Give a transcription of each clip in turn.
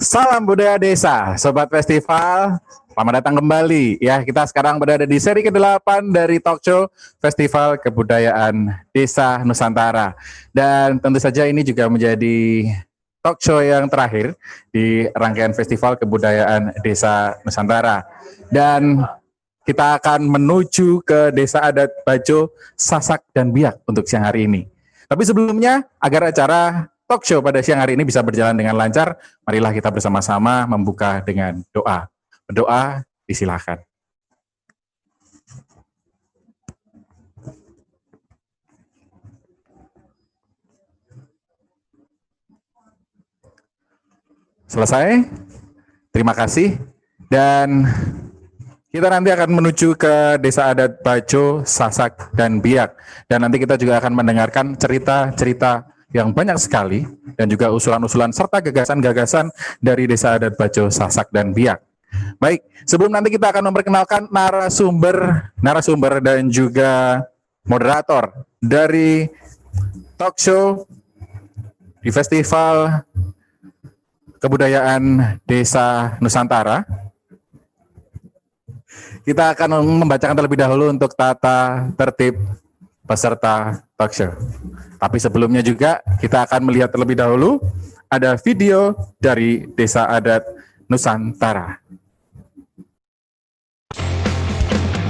Salam budaya desa, sobat festival. Selamat datang kembali. Ya, kita sekarang berada di seri ke-8 dari talk show Festival Kebudayaan Desa Nusantara. Dan tentu saja ini juga menjadi talk show yang terakhir di rangkaian Festival Kebudayaan Desa Nusantara. Dan kita akan menuju ke Desa Adat Bajo, Sasak, dan Biak untuk siang hari ini. Tapi sebelumnya, agar acara talk show pada siang hari ini bisa berjalan dengan lancar, marilah kita bersama-sama membuka dengan doa. Berdoa, disilahkan. Selesai? Terima kasih. Dan kita nanti akan menuju ke Desa Adat Bajo, Sasak, dan Biak. Dan nanti kita juga akan mendengarkan cerita-cerita yang banyak sekali dan juga usulan-usulan serta gagasan-gagasan dari Desa Adat Bajo, Sasak, dan Biak. Baik, sebelum nanti kita akan memperkenalkan narasumber dan juga moderator dari talk show di Festival Kebudayaan Desa Nusantara. Kita akan membacakan terlebih dahulu untuk tata tertib peserta talk show. Tapi sebelumnya juga kita akan melihat terlebih dahulu ada video dari Desa Adat Nusantara.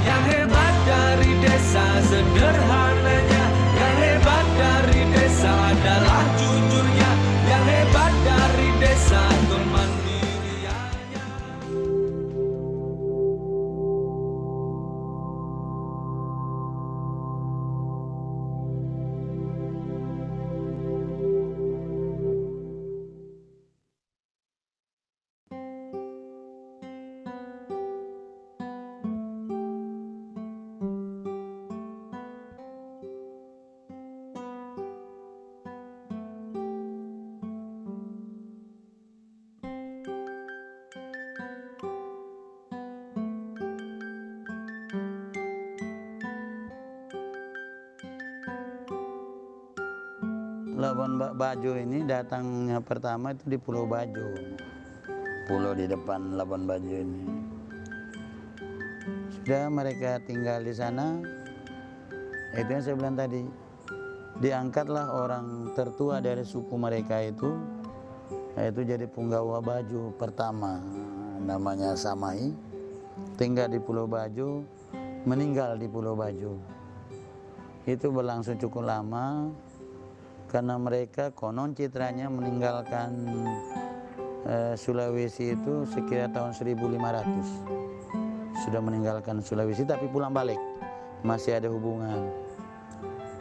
Yang hebat dari desa sederhananya, yang hebat dari desa adalah jujurnya, yang hebat dari desa kemandiriannya. Labuan Bajo ini datangnya pertama itu di Pulau Bajo, pulau di depan Labuan Bajo ini. Sudah mereka tinggal di sana, itu yang saya bilang tadi, diangkatlah orang tertua dari suku mereka itu, yaitu jadi punggawa Bajo pertama, namanya Samai, tinggal di Pulau Bajo, meninggal di Pulau Bajo. Itu berlangsung cukup lama, karena mereka konon citranya meninggalkan Sulawesi itu sekira tahun 1500. Sudah meninggalkan Sulawesi tapi pulang balik, masih ada hubungan.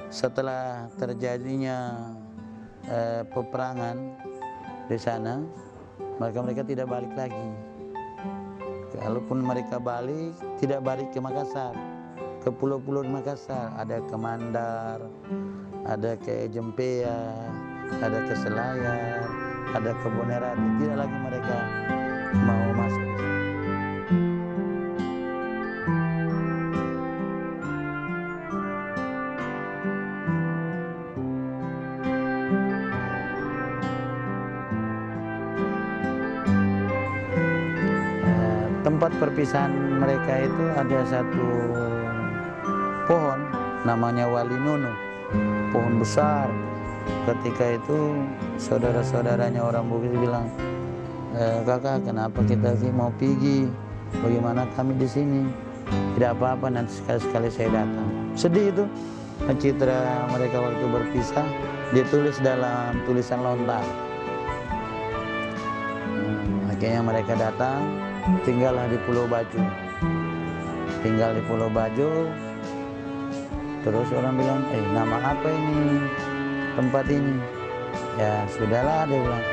Setelah terjadinya peperangan di sana, mereka tidak balik lagi. Kalaupun mereka balik, tidak balik ke Makassar, ke pulau-pulau di Makassar. Ada ke Mandar, ada ke Jempea, ada ke Selayar, ada ke Bonerati. Tidak lagi mereka mau masuk. Tempat perpisahan mereka itu ada satu pohon namanya Walinunu, pohon besar. Ketika itu saudara-saudaranya orang Bugis bilang, kakak kenapa kita sih mau pergi? Bagaimana kami di sini? Tidak apa-apa, nanti sekali-sekali saya datang. Sedih itu, citra mereka waktu berpisah ditulis dalam tulisan lontar. Akhirnya mereka datang, tinggallah di Pulau Bajo. Tinggal di Pulau Bajo. Terus orang bilang, nama apa ini tempat ini? Ya sudahlah, dia bilang,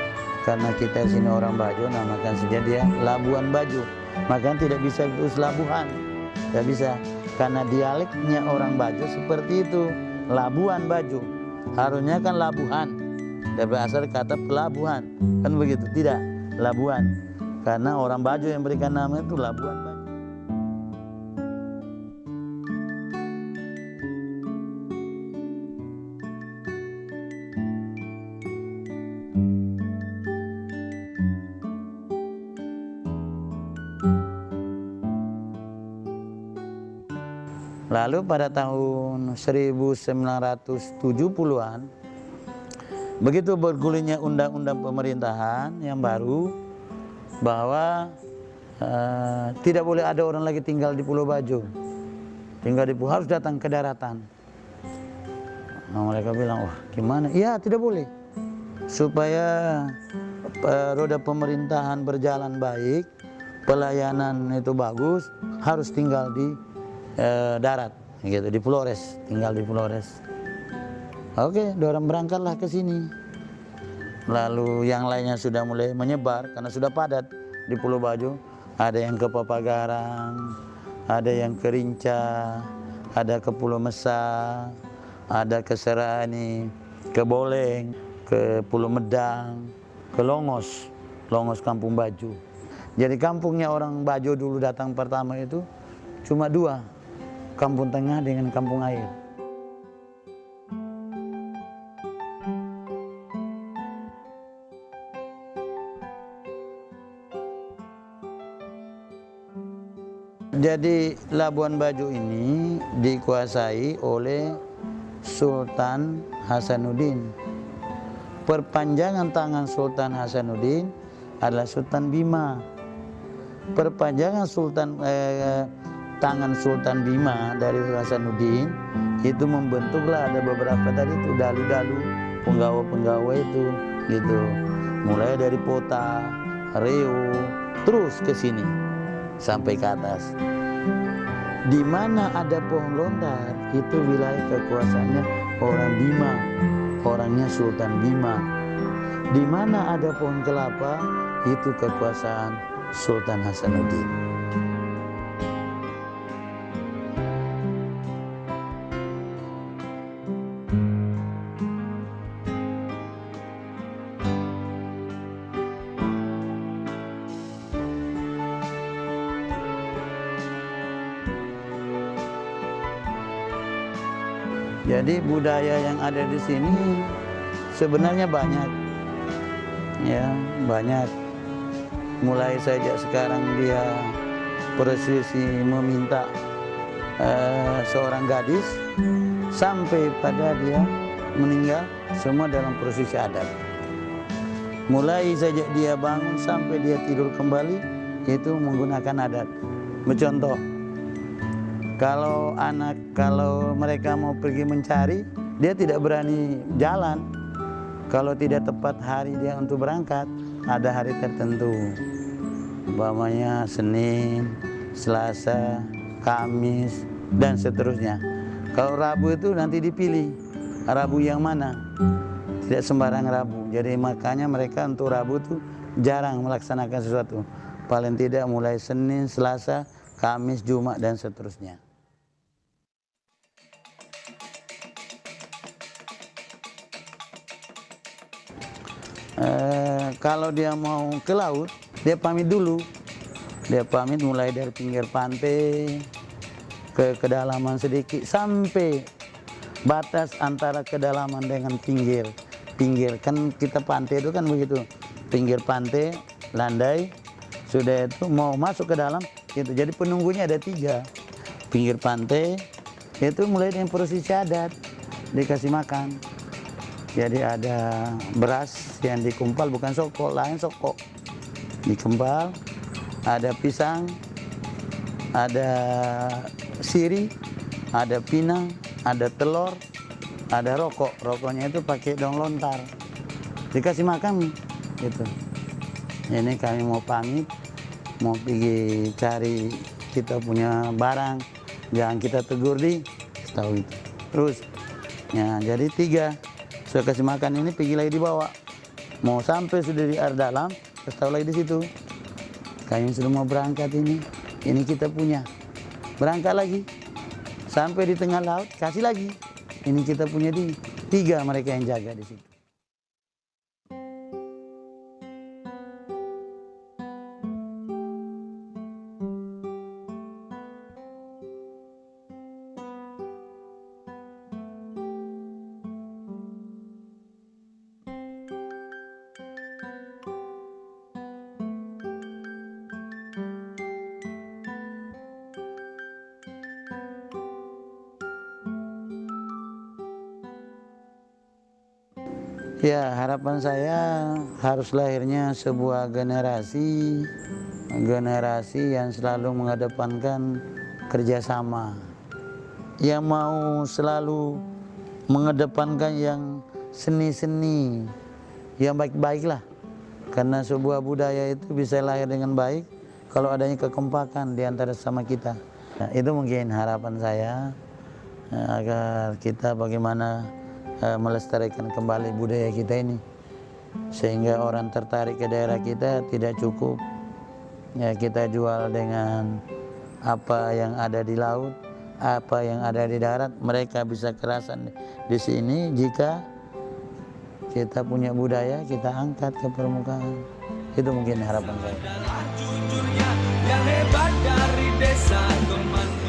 karena kita sini orang Bajo, namakan saja dia Labuan Bajo. Makanya tidak bisa terus Labuhan, tidak bisa, karena dialeknya orang Bajo seperti itu, Labuan Bajo. Harusnya kan Labuhan, dari asal kata pelabuhan, kan begitu, tidak Labuan, karena orang Bajo yang berikan nama itu Labuan Bajo. Lalu pada tahun 1970-an, begitu bergulirnya undang-undang pemerintahan yang baru bahwa tidak boleh ada orang lagi tinggal di Pulau Bajo, harus datang ke daratan. Nah, mereka bilang, wah gimana? Iya tidak boleh, supaya roda pemerintahan berjalan baik, pelayanan itu bagus, harus tinggal di darat, gitu, di Flores, tinggal di Flores. Oke, dorang berangkatlah ke sini. Lalu yang lainnya sudah mulai menyebar karena sudah padat di Pulau Bajo. Ada yang ke Papagarang, ada yang ke Rinca, ada ke Pulau Mesa, ada ke Serani, ke Boleng, ke Pulau Medang, ke Longos Kampung Bajo. Jadi kampungnya orang Bajo dulu datang pertama itu cuma dua, Kampung Tengah dengan Kampung Air. Jadi Labuan Bajo ini dikuasai oleh Sultan Hasanuddin. Perpanjangan tangan Sultan Hasanuddin adalah Sultan Bima. Perpanjangan tangan Sultan Bima dari Hasanuddin itu membentuklah ada beberapa tadi itu dalu-dalu, penggawa-penggawa itu gitu. Mulai dari Pota, Reo, terus ke sini sampai ke atas. Di mana ada pohon lontar itu wilayah kekuasaannya orang Bima, orangnya Sultan Bima. Di mana ada pohon kelapa itu kekuasaan Sultan Hasanuddin. Jadi budaya yang ada di sini sebenarnya banyak, ya banyak. Mulai sejak sekarang dia prosesi meminta seorang gadis sampai pada dia meninggal, semua dalam prosesi adat. Mulai sejak dia bangun sampai dia tidur kembali itu menggunakan adat. Contoh, kalau mereka mau pergi mencari, dia tidak berani jalan. Kalau tidak tepat hari dia untuk berangkat, ada hari tertentu. Umpamanya Senin, Selasa, Kamis, dan seterusnya. Kalau Rabu itu nanti dipilih, Rabu yang mana? Tidak sembarang Rabu. Jadi makanya mereka untuk Rabu itu jarang melaksanakan sesuatu. Paling tidak mulai Senin, Selasa, Kamis, Jumat, dan seterusnya. Kalau dia mau ke laut, dia pamit dulu. Dia pamit mulai dari pinggir pantai ke kedalaman sedikit sampai batas antara kedalaman dengan pinggir. Kan kita pantai itu kan begitu. Pinggir pantai, landai, sudah itu mau masuk ke dalam itu. Jadi penunggunya ada 3. Pinggir pantai itu mulai dengan prosesi adat, dikasih makan. Jadi ada beras yang dikumpal, bukan soko, lain soko. Dikempal, ada pisang, ada siri, ada pinang, ada telur, ada rokok. Rokoknya itu pakai daun lontar. Dikasih makan gitu. Ini kami mau pamit, mau pergi cari kita punya barang, jangan kita tegur di tahu itu. Terus, ya jadi 3. Sudah kasih makan ini, pergi lagi dibawa. Mau sampai sudah di air dalam, terus tahu lagi di situ. Kami sudah mau berangkat ini kita punya. Berangkat lagi, sampai di tengah laut, kasih lagi. Ini kita punya 3 mereka yang jaga di situ. Ya, harapan saya harus lahirnya sebuah generasi yang selalu mengedepankan kerjasama, yang mau selalu mengedepankan yang seni-seni, yang baik-baik lah. Karena sebuah budaya itu bisa lahir dengan baik kalau adanya kekompakan di antara sama kita. Nah, itu mungkin harapan saya, agar kita bagaimana melestarikan kembali budaya kita ini, sehingga orang tertarik ke daerah kita. Tidak cukup ya kita jual dengan apa yang ada di laut, apa yang ada di darat. Mereka bisa kerasan di sini jika kita punya budaya, kita angkat ke permukaan. Itu mungkin harapan saya. Adalah jujurnya yang hebat dari desa kemandirian.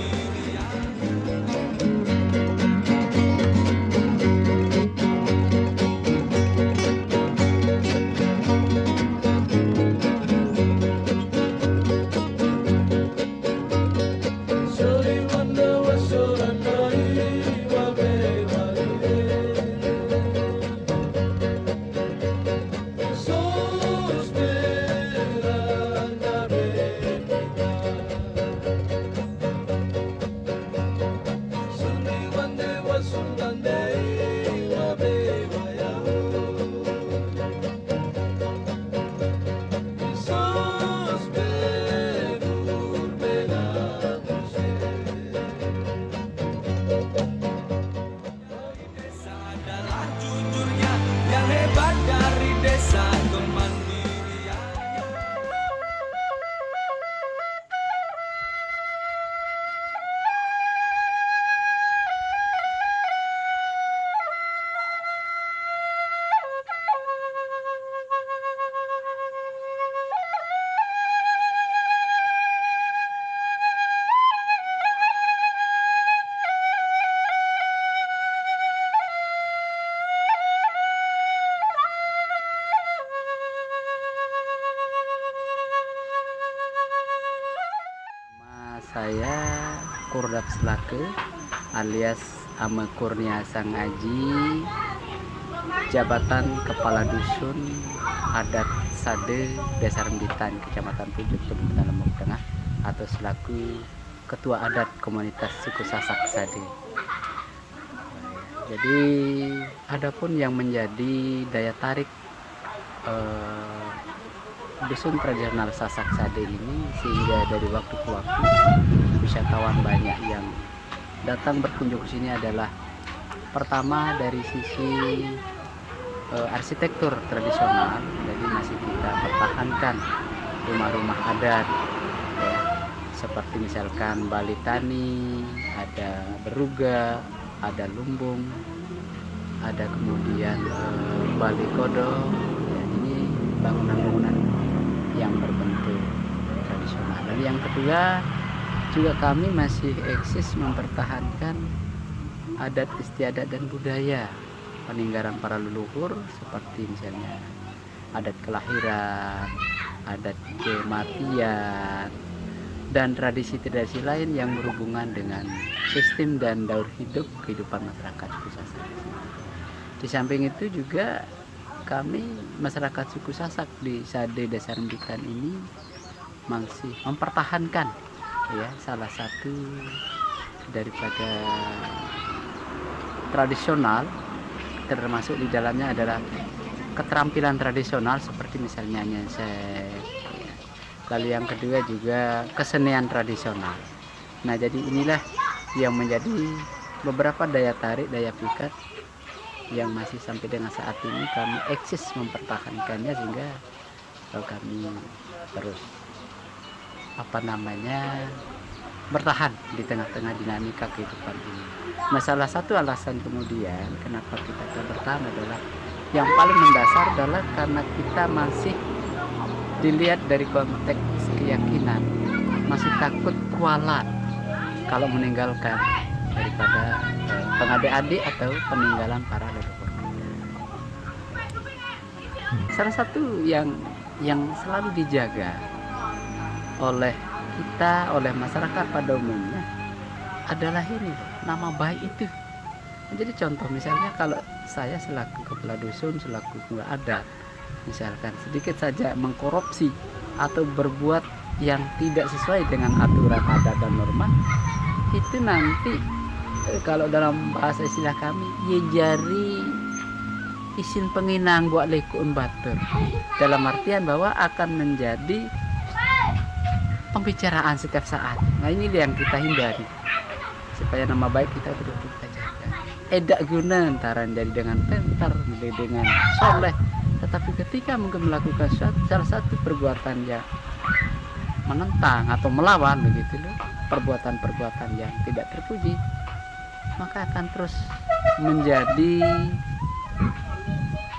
Adalah jujurnya yang hebat dari desa kemandirian. Nama saya Kurdap Selake alias Ame Kurnia Sangaji, jabatan Kepala Dusun Adat Sade Desa Rembitan, Kecamatan Pujuk, Kabupaten Lombok Tengah, atau selaku Ketua Adat Komunitas Suku Sasak Sade. Jadi adapun yang menjadi daya tarik dusun tradisional Sasak Sade ini, sehingga dari waktu ke waktu wisatawan banyak yang datang berkunjung ke sini adalah pertama dari sisi arsitektur tradisional. Jadi masih kita pertahankan rumah-rumah adat ya, seperti misalkan Bali Tani, ada Beruga, ada Lumbung, ada kemudian Bali Kodok ya, ini bangunan-bangunan yang berbentuk tradisional. Dan yang kedua juga kami masih eksis mempertahankan adat istiadat dan budaya peninggalan para leluhur, seperti misalnya adat kelahiran, adat kematian, dan tradisi-tradisi lain yang berhubungan dengan sistem dan daur hidup kehidupan masyarakat suku Sasak. Di samping itu juga kami masyarakat suku Sasak di Sade Desa Rembitan ini masih mempertahankan ya salah satu daripada tradisional, termasuk di dalamnya adalah keterampilan tradisional seperti misalnya nyesek ya. Lalu yang kedua juga kesenian tradisional. Nah, jadi inilah yang menjadi beberapa daya tarik, daya pikat yang masih sampai dengan saat ini kami eksis mempertahankannya, sehingga kami terus bertahan di tengah-tengah dinamika kehidupan ini. Nah, salah satu alasan kemudian kenapa kita bertahan adalah yang paling mendasar adalah karena kita masih dilihat dari konteks keyakinan, masih takut kualat kalau meninggalkan daripada pengadik-adik atau peninggalan para leluhur kita. Salah satu yang selalu dijaga oleh kita, oleh masyarakat pada umumnya adalah ini, nama baik itu. Jadi contoh misalnya kalau saya selaku kepala dusun, selaku kepala adat, misalkan sedikit saja mengkorupsi atau berbuat yang tidak sesuai dengan aturan adat dan norma, itu nanti kalau dalam bahasa istilah kami, ye jari isin penginang buat lekun batur. Dalam artian bahwa akan menjadi pembicaraan setiap saat. Nah ini yang kita hindari supaya nama baik kita betul-betul kita jaga. Edak guna antaran jadi dengan pintar, jadi dengan soleh. Tetapi ketika mungkin melakukan salah satu perbuatan yang menentang atau melawan begitu loh, perbuatan-perbuatan yang tidak terpuji, maka akan terus menjadi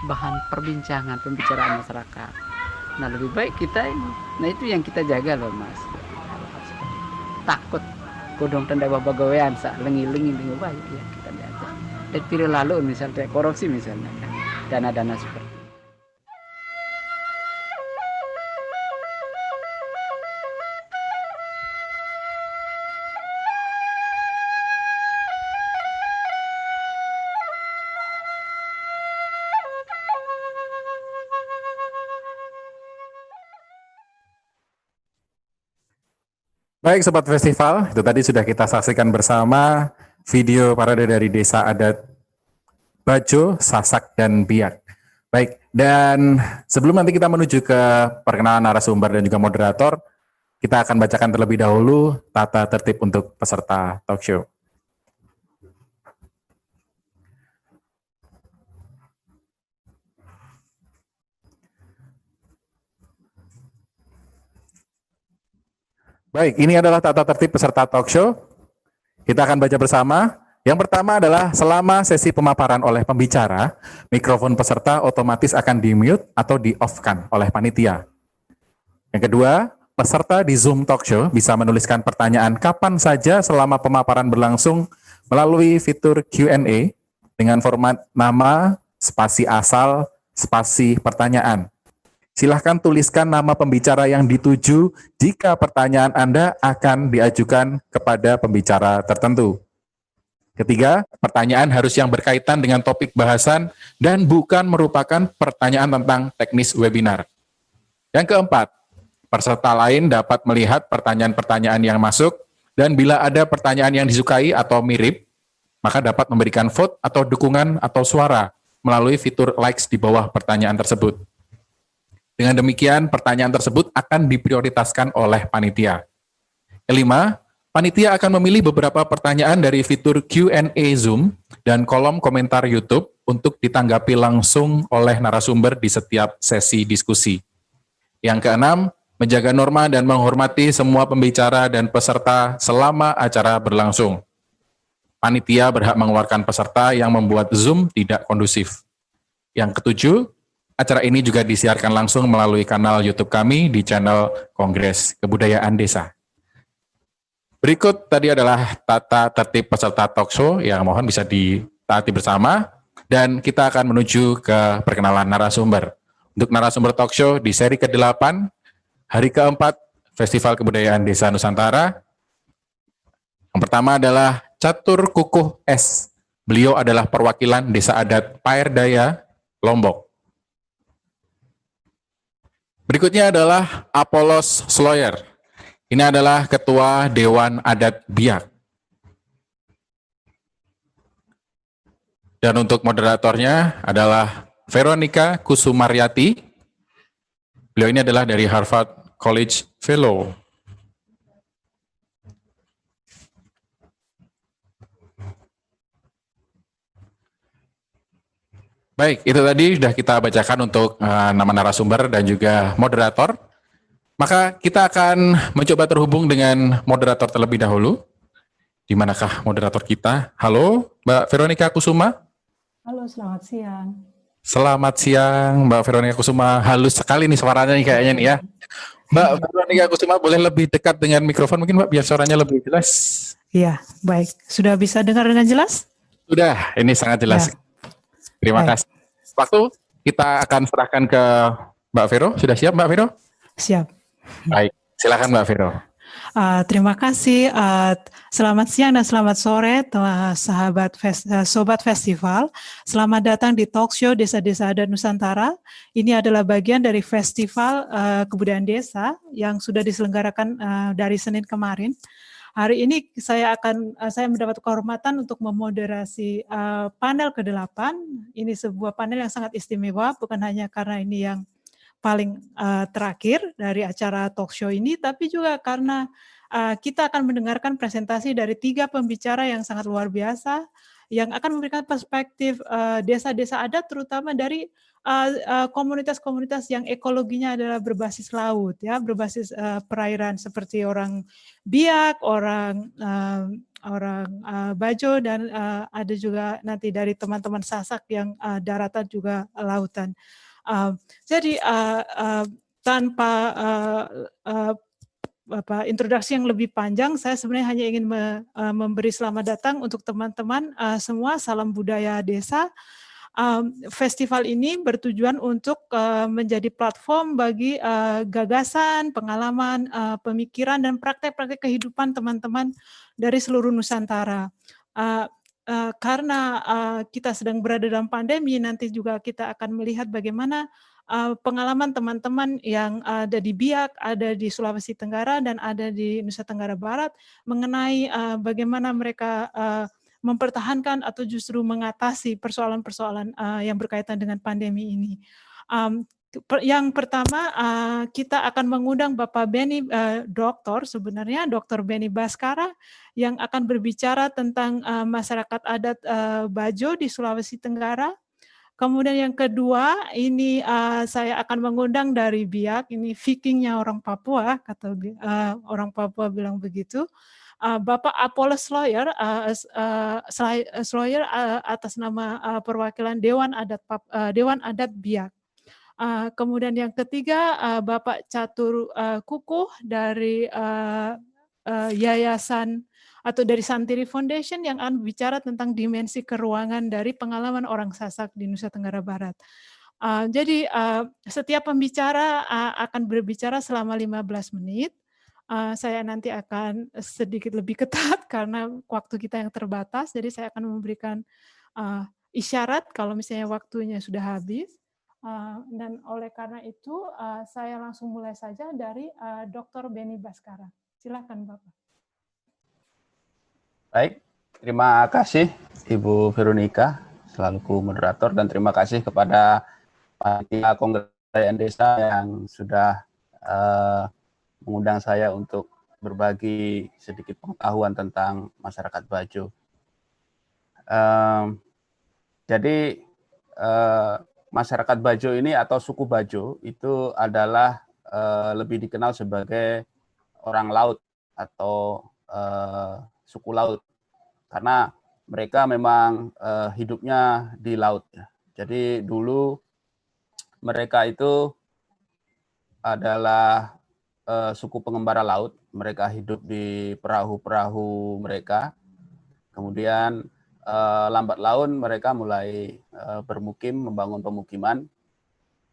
bahan perbincangan, pembicaraan masyarakat. Nah lebih baik kita ini, nah itu yang kita jaga loh mas. Takut kodong tanda babagawean sak lengi-lengi baik ya kita jaga. Dan pilih lalu misalnya korupsi misalnya kan, dana-dana seperti itu. Baik Sobat Festival, itu tadi sudah kita saksikan bersama video parade dari Desa Adat Bajo, Sasak, dan Biak. Baik, dan sebelum nanti kita menuju ke perkenalan narasumber dan juga moderator, kita akan bacakan terlebih dahulu tata tertib untuk peserta talk show. Baik, ini adalah tata tertib peserta talk show. Kita akan baca bersama. Yang pertama adalah selama sesi pemaparan oleh pembicara, mikrofon peserta otomatis akan di-mute atau di-off-kan oleh panitia. Yang kedua, peserta di Zoom talk show bisa menuliskan pertanyaan kapan saja selama pemaparan berlangsung melalui fitur Q&A dengan format nama, spasi asal, spasi pertanyaan. Silahkan tuliskan nama pembicara yang dituju jika pertanyaan Anda akan diajukan kepada pembicara tertentu. Ketiga, pertanyaan harus yang berkaitan dengan topik bahasan dan bukan merupakan pertanyaan tentang teknis webinar. Yang keempat, peserta lain dapat melihat pertanyaan-pertanyaan yang masuk dan bila ada pertanyaan yang disukai atau mirip, maka dapat memberikan vote atau dukungan atau suara melalui fitur likes di bawah pertanyaan tersebut. Dengan demikian, pertanyaan tersebut akan diprioritaskan oleh panitia. Kelima, panitia akan memilih beberapa pertanyaan dari fitur Q&A Zoom dan kolom komentar YouTube untuk ditanggapi langsung oleh narasumber di setiap sesi diskusi. Yang keenam, menjaga norma dan menghormati semua pembicara dan peserta selama acara berlangsung. Panitia berhak mengeluarkan peserta yang membuat Zoom tidak kondusif. Yang ketujuh, acara ini juga disiarkan langsung melalui kanal YouTube kami di channel Kongres Kebudayaan Desa. Berikut tadi adalah tata tertib peserta talk show yang mohon bisa ditaati bersama dan kita akan menuju ke perkenalan narasumber. Untuk narasumber talk show di seri ke-8, hari ke-4 Festival Kebudayaan Desa Nusantara. Yang pertama adalah Catur Kukuh S. Beliau adalah perwakilan Desa Adat Pairdaya, Lombok. Berikutnya adalah Apolos Sloyer. Ini adalah Ketua Dewan Adat Biak. Dan untuk moderatornya adalah Veronica Kusumaryati. Beliau ini adalah dari Harvard College Fellow. Baik, itu tadi sudah kita bacakan untuk nama narasumber dan juga moderator. Maka kita akan mencoba terhubung dengan moderator terlebih dahulu. Di manakah moderator kita? Halo, Mbak Veronica Kusuma. Halo, selamat siang. Selamat siang, Mbak Veronica Kusuma. Halus sekali nih suaranya nih kayaknya nih ya. Mbak Veronica Kusuma boleh lebih dekat dengan mikrofon mungkin Mbak, biar suaranya lebih jelas. Iya, baik. Sudah bisa dengar dengan jelas? Sudah, ini sangat jelas. Ya. Terima Baik. kasih. Waktu kita akan serahkan ke Mbak Vero. Sudah siap Mbak Vero? Siap. Baik, silakan Mbak Vero. Terima kasih. Selamat siang dan selamat sore, sobat festival. Selamat datang di talk show Desa-Desa Adat Nusantara. Ini adalah bagian dari festival kebudayaan desa yang sudah diselenggarakan dari Senin kemarin. Hari ini saya mendapat kehormatan untuk memoderasi panel ke-8. Ini sebuah panel yang sangat istimewa, bukan hanya karena ini yang paling terakhir dari acara talk show ini, tapi juga karena kita akan mendengarkan presentasi dari 3 pembicara yang sangat luar biasa, yang akan memberikan perspektif desa-desa adat, terutama dari komunitas-komunitas yang ekologinya adalah berbasis laut, ya, berbasis perairan seperti orang Biak, orang Bajo, dan ada juga nanti dari teman-teman Sasak yang daratan juga lautan. Jadi tanpa introduksi yang lebih panjang, saya sebenarnya hanya ingin memberi selamat datang untuk teman-teman semua. Salam budaya desa. Festival ini bertujuan untuk menjadi platform bagi gagasan, pengalaman, pemikiran, dan praktek-praktek kehidupan teman-teman dari seluruh Nusantara. Karena kita sedang berada dalam pandemi, nanti juga kita akan melihat bagaimana pengalaman teman-teman yang ada di Biak, ada di Sulawesi Tenggara, dan ada di Nusa Tenggara Barat mengenai bagaimana mereka mempertahankan atau justru mengatasi persoalan-persoalan yang berkaitan dengan pandemi ini. Yang pertama, kita akan mengundang Bapak Beni, Dr. Beni Baskara, yang akan berbicara tentang masyarakat adat Bajo di Sulawesi Tenggara. Kemudian yang kedua, ini saya akan mengundang dari Biak, ini Vikingnya orang Papua, kata orang Papua bilang begitu. Bapak Apollos Sloyer, atas nama perwakilan Dewan Adat Biak. Kemudian yang ketiga, Bapak Catur Kukuh dari Yayasan atau dari Santiri Foundation yang akan bicara tentang dimensi keruangan dari pengalaman orang Sasak di Nusa Tenggara Barat. Jadi setiap pembicara akan berbicara selama 15 menit. Saya nanti akan sedikit lebih ketat karena waktu kita yang terbatas, jadi saya akan memberikan isyarat kalau misalnya waktunya sudah habis. Dan oleh karena itu, saya langsung mulai saja dari Dr. Beni Baskara. Silakan Bapak. Baik, terima kasih Ibu Veronica selaku moderator, dan terima kasih kepada panitia Kongres Kebudayaan Desa yang sudah mengundang saya untuk berbagi sedikit pengetahuan tentang masyarakat Bajo. Jadi masyarakat Bajo ini atau suku Bajo itu adalah lebih dikenal sebagai orang laut atau suku laut, karena mereka memang hidupnya di laut. Jadi dulu mereka itu adalah suku pengembara laut, mereka hidup di perahu-perahu mereka. Kemudian lambat laun mereka mulai bermukim, membangun pemukiman,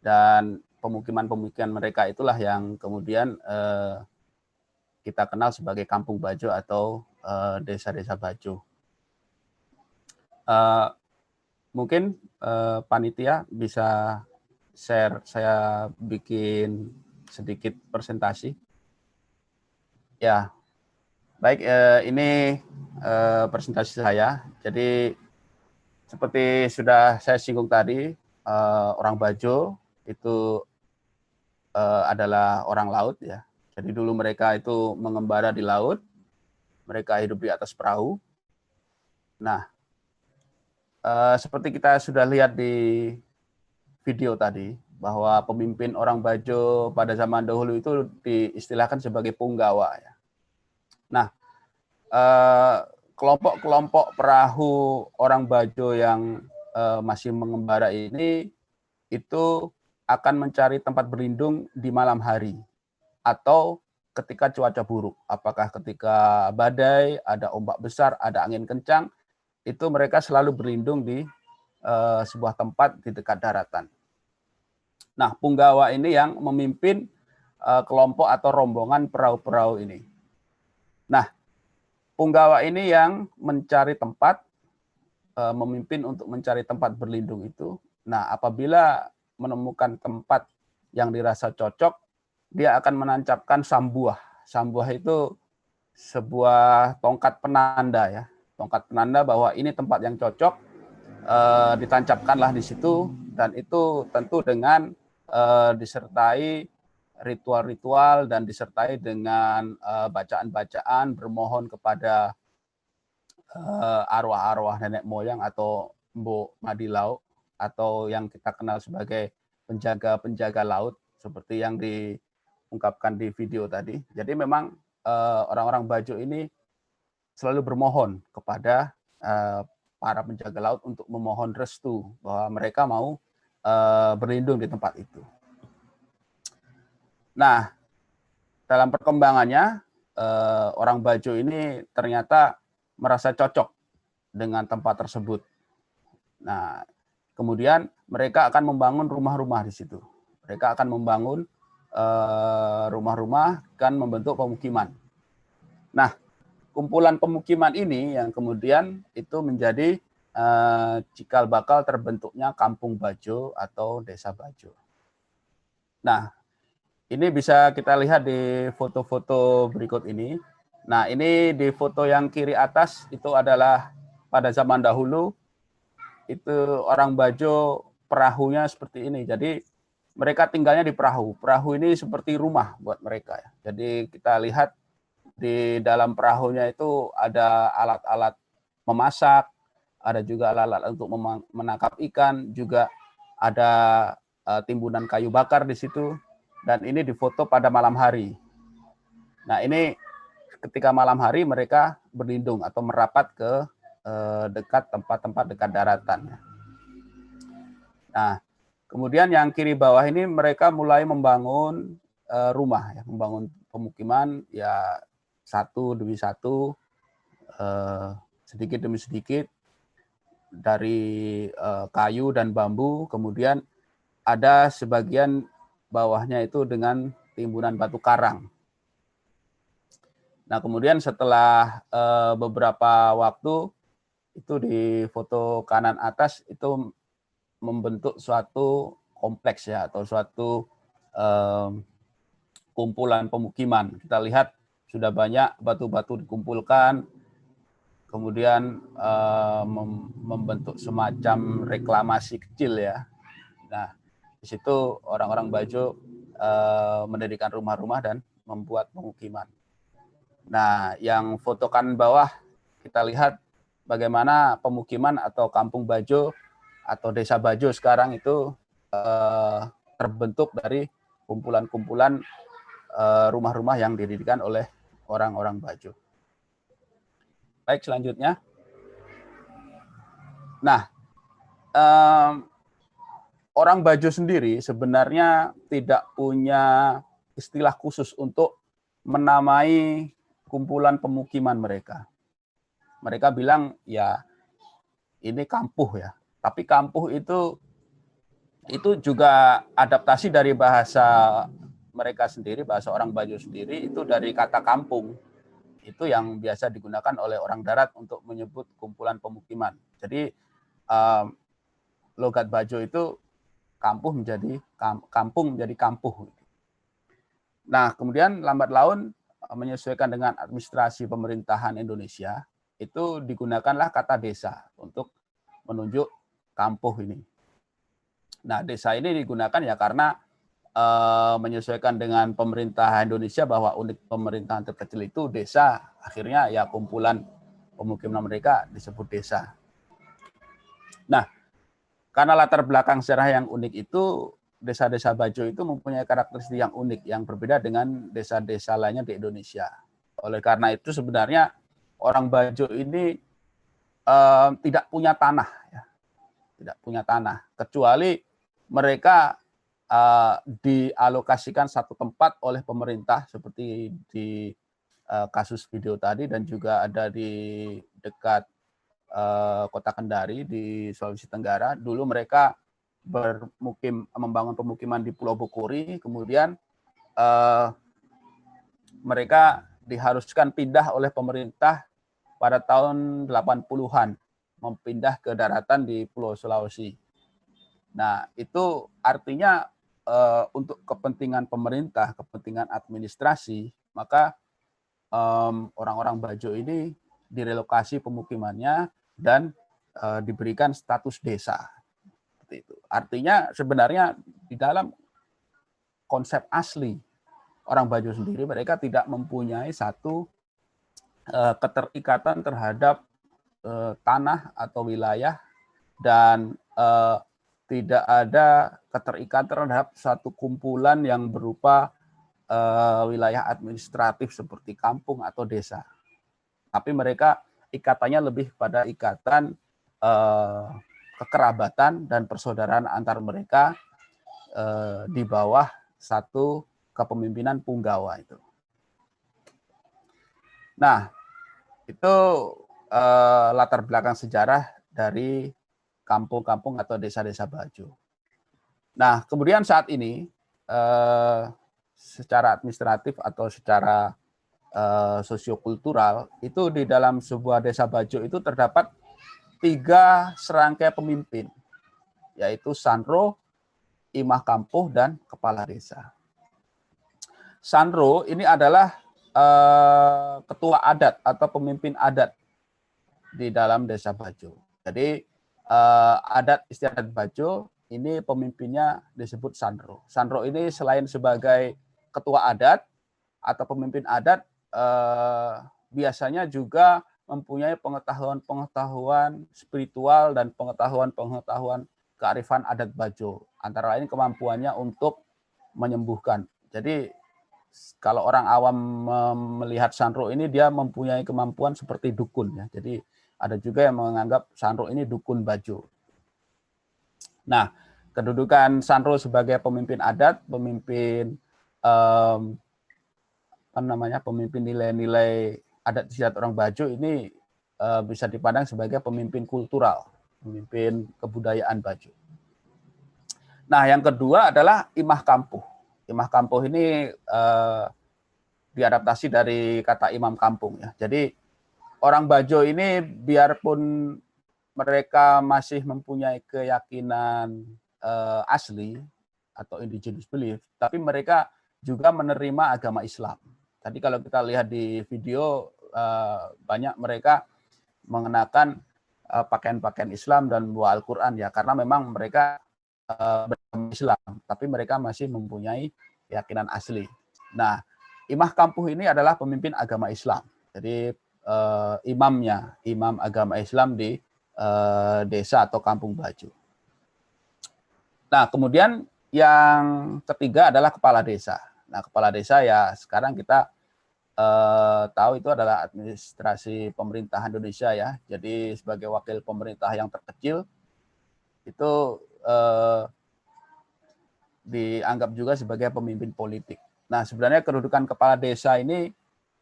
dan pemukiman-pemukiman mereka itulah yang kemudian kita kenal sebagai Kampung Bajo atau desa-desa Bajo. Mungkin panitia bisa share, saya bikin sedikit presentasi. Ya, baik, ini presentasi saya. Jadi seperti sudah saya singgung tadi, orang Bajo itu adalah orang laut, ya. Jadi dulu mereka itu mengembara di laut, mereka hidup di atas perahu. Nah, seperti kita sudah lihat di video tadi, bahwa pemimpin orang Bajo pada zaman dahulu itu diistilahkan sebagai punggawa. Ya. Nah, kelompok-kelompok perahu orang Bajo yang masih mengembara ini itu akan mencari tempat berlindung di malam hari atau ketika cuaca buruk. Apakah ketika badai, ada ombak besar, ada angin kencang, itu mereka selalu berlindung di sebuah tempat di dekat daratan. Nah, punggawa ini yang memimpin kelompok atau rombongan perahu-perahu ini. Nah, punggawa ini yang mencari tempat, memimpin untuk mencari tempat berlindung itu. Nah, apabila menemukan tempat yang dirasa cocok, dia akan menancapkan sambuah. Sambuah itu sebuah tongkat penanda ya, tongkat penanda bahwa ini tempat yang cocok, ditancapkanlah di situ, dan itu tentu dengan disertai ritual-ritual dan disertai dengan bacaan-bacaan bermohon kepada arwah-arwah nenek moyang atau Mbok Madilau atau yang kita kenal sebagai penjaga-penjaga laut seperti yang diungkapkan di video tadi. Jadi memang orang-orang Bajo ini selalu bermohon kepada para penjaga laut untuk memohon restu bahwa mereka mau berlindung di tempat itu. Nah, dalam perkembangannya orang Bajo ini ternyata merasa cocok dengan tempat tersebut. Nah, kemudian mereka akan membangun rumah-rumah di situ. Mereka akan membangun rumah-rumah dan membentuk pemukiman. Nah, kumpulan pemukiman ini yang kemudian itu menjadi cikal bakal terbentuknya Kampung Bajo atau Desa Bajo. Nah, ini bisa kita lihat di foto-foto berikut ini. Nah, ini di foto yang kiri atas itu adalah pada zaman dahulu itu orang Bajo perahunya seperti ini. Jadi mereka tinggalnya di perahu. Perahu ini seperti rumah buat mereka. Jadi kita lihat di dalam perahunya itu ada alat-alat memasak, ada juga alat-alat untuk menangkap ikan, juga ada timbunan kayu bakar di situ. Dan ini difoto pada malam hari. Nah, ini ketika malam hari mereka berlindung atau merapat ke dekat tempat-tempat dekat daratan. Nah, kemudian yang kiri bawah ini mereka mulai membangun rumah, ya, membangun pemukiman ya satu demi satu, sedikit demi sedikit dari kayu dan bambu. Kemudian ada sebagian bawahnya itu dengan timbunan batu karang. Nah, kemudian setelah beberapa waktu itu di foto kanan atas itu membentuk suatu kompleks ya atau suatu kumpulan pemukiman. Kita lihat sudah banyak batu-batu dikumpulkan, kemudian membentuk semacam reklamasi kecil ya. Nah, di situ orang-orang Bajo mendirikan rumah-rumah dan membuat pemukiman. Nah, yang foto kanan bawah kita lihat bagaimana pemukiman atau kampung Bajo atau desa Bajo sekarang itu terbentuk dari kumpulan-kumpulan rumah-rumah yang didirikan oleh orang-orang Bajo. Baik, selanjutnya. Nah, orang Bajo sendiri sebenarnya tidak punya istilah khusus untuk menamai kumpulan pemukiman mereka. Mereka bilang ya ini kampuh ya. Tapi kampuh itu juga adaptasi dari bahasa mereka sendiri, bahasa orang Bajo sendiri itu dari kata kampung. Itu yang biasa digunakan oleh orang darat untuk menyebut kumpulan pemukiman. Jadi logat Bajo itu kampuh menjadi kampung menjadi kampuh. Nah, kemudian lambat laun menyesuaikan dengan administrasi pemerintahan Indonesia, itu digunakanlah kata desa untuk menunjuk kampuh ini. Nah, desa ini digunakan ya karena menyesuaikan dengan pemerintah Indonesia bahwa unit pemerintahan terkecil itu desa, akhirnya ya kumpulan pemukiman mereka disebut desa. Nah, karena latar belakang sejarah yang unik itu, desa-desa Bajo itu mempunyai karakteristik yang unik, yang berbeda dengan desa-desa lainnya di Indonesia. Oleh karena itu sebenarnya orang Bajo ini tidak punya tanah, ya. Tidak punya tanah, kecuali mereka dialokasikan satu tempat oleh pemerintah, seperti di kasus video tadi, dan juga ada di dekat Kota Kendari di Sulawesi Tenggara. Dulu mereka membangun pemukiman di Pulau Bukuri, kemudian mereka diharuskan pindah oleh pemerintah pada tahun 80-an, mempindah ke daratan di Pulau Sulawesi. Nah, itu artinya untuk kepentingan pemerintah, kepentingan administrasi, maka orang-orang Bajo ini direlokasi pemukimannya dan diberikan status desa. Seperti itu. Artinya sebenarnya di dalam konsep asli orang Bajo sendiri, mereka tidak mempunyai satu keterikatan terhadap tanah atau wilayah, dan tidak ada keterikatan terhadap satu kumpulan yang berupa wilayah administratif seperti kampung atau desa. Tapi mereka ikatannya lebih pada ikatan kekerabatan dan persaudaraan antar mereka di bawah satu kepemimpinan Punggawa itu. Nah, itu latar belakang sejarah dari kampung-kampung atau desa-desa Bajo. Nah, kemudian saat ini secara administratif atau secara sosiokultural itu di dalam sebuah desa Bajo itu terdapat 3 serangkai pemimpin, yaitu Sanro, Imah Kampuh, dan Kepala Desa. Sanro ini adalah ketua adat atau pemimpin adat di dalam desa Bajo. Jadi adat istiadat Bajo ini pemimpinnya disebut Sanro. Sanro ini selain sebagai ketua adat atau pemimpin adat, biasanya juga mempunyai pengetahuan-pengetahuan spiritual dan pengetahuan-pengetahuan kearifan adat Bajo. Antara lain kemampuannya untuk menyembuhkan. Jadi kalau orang awam melihat Sanro ini, dia mempunyai kemampuan seperti dukun ya. Jadi ada juga yang menganggap Sanro ini dukun Bajo. Nah, kedudukan Sanro sebagai pemimpin adat, pemimpin pemimpin nilai-nilai adat istiadat orang Bajo ini bisa dipandang sebagai pemimpin kultural, pemimpin kebudayaan Bajo. Nah, yang kedua adalah Imah Kampuh. Imah Kampuh ini diadaptasi dari kata imam kampung ya. Jadi orang Bajo ini biarpun mereka masih mempunyai keyakinan asli atau indigenous belief, tapi mereka juga menerima agama Islam. Tadi kalau kita lihat di video, banyak mereka mengenakan pakaian-pakaian Islam dan membawa Al-Quran ya, karena memang mereka beragama Islam, tapi mereka masih mempunyai keyakinan asli. Nah, Imah Kampuh ini adalah pemimpin agama Islam. Jadi imam agama Islam di desa atau kampung Bajo. Nah, kemudian yang ketiga adalah kepala desa. Nah, kepala desa ya sekarang kita tahu itu adalah administrasi pemerintahan Indonesia ya. Jadi sebagai wakil pemerintah yang terkecil itu dianggap juga sebagai pemimpin politik. Nah, sebenarnya kedudukan kepala desa ini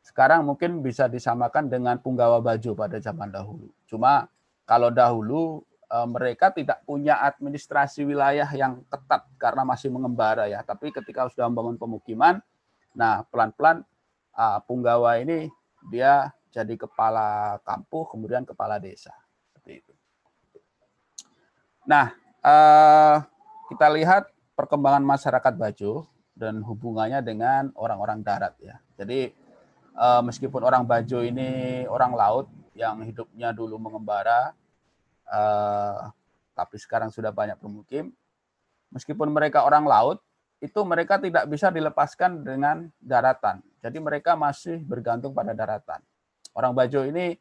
sekarang mungkin bisa disamakan dengan Punggawa Bajo pada zaman dahulu. Cuma kalau dahulu mereka tidak punya administrasi wilayah yang ketat karena masih mengembara ya. Tapi ketika sudah membangun pemukiman, nah pelan-pelan Punggawa ini dia jadi kepala kampung, kemudian kepala desa. Seperti itu. Nah, kita lihat perkembangan masyarakat Bajo dan hubungannya dengan orang-orang darat ya. Jadi meskipun orang Bajo ini orang laut yang hidupnya dulu mengembara, tapi sekarang sudah banyak pemukim. Meskipun mereka orang laut, itu mereka tidak bisa dilepaskan dengan daratan. Jadi mereka masih bergantung pada daratan. Orang Bajo ini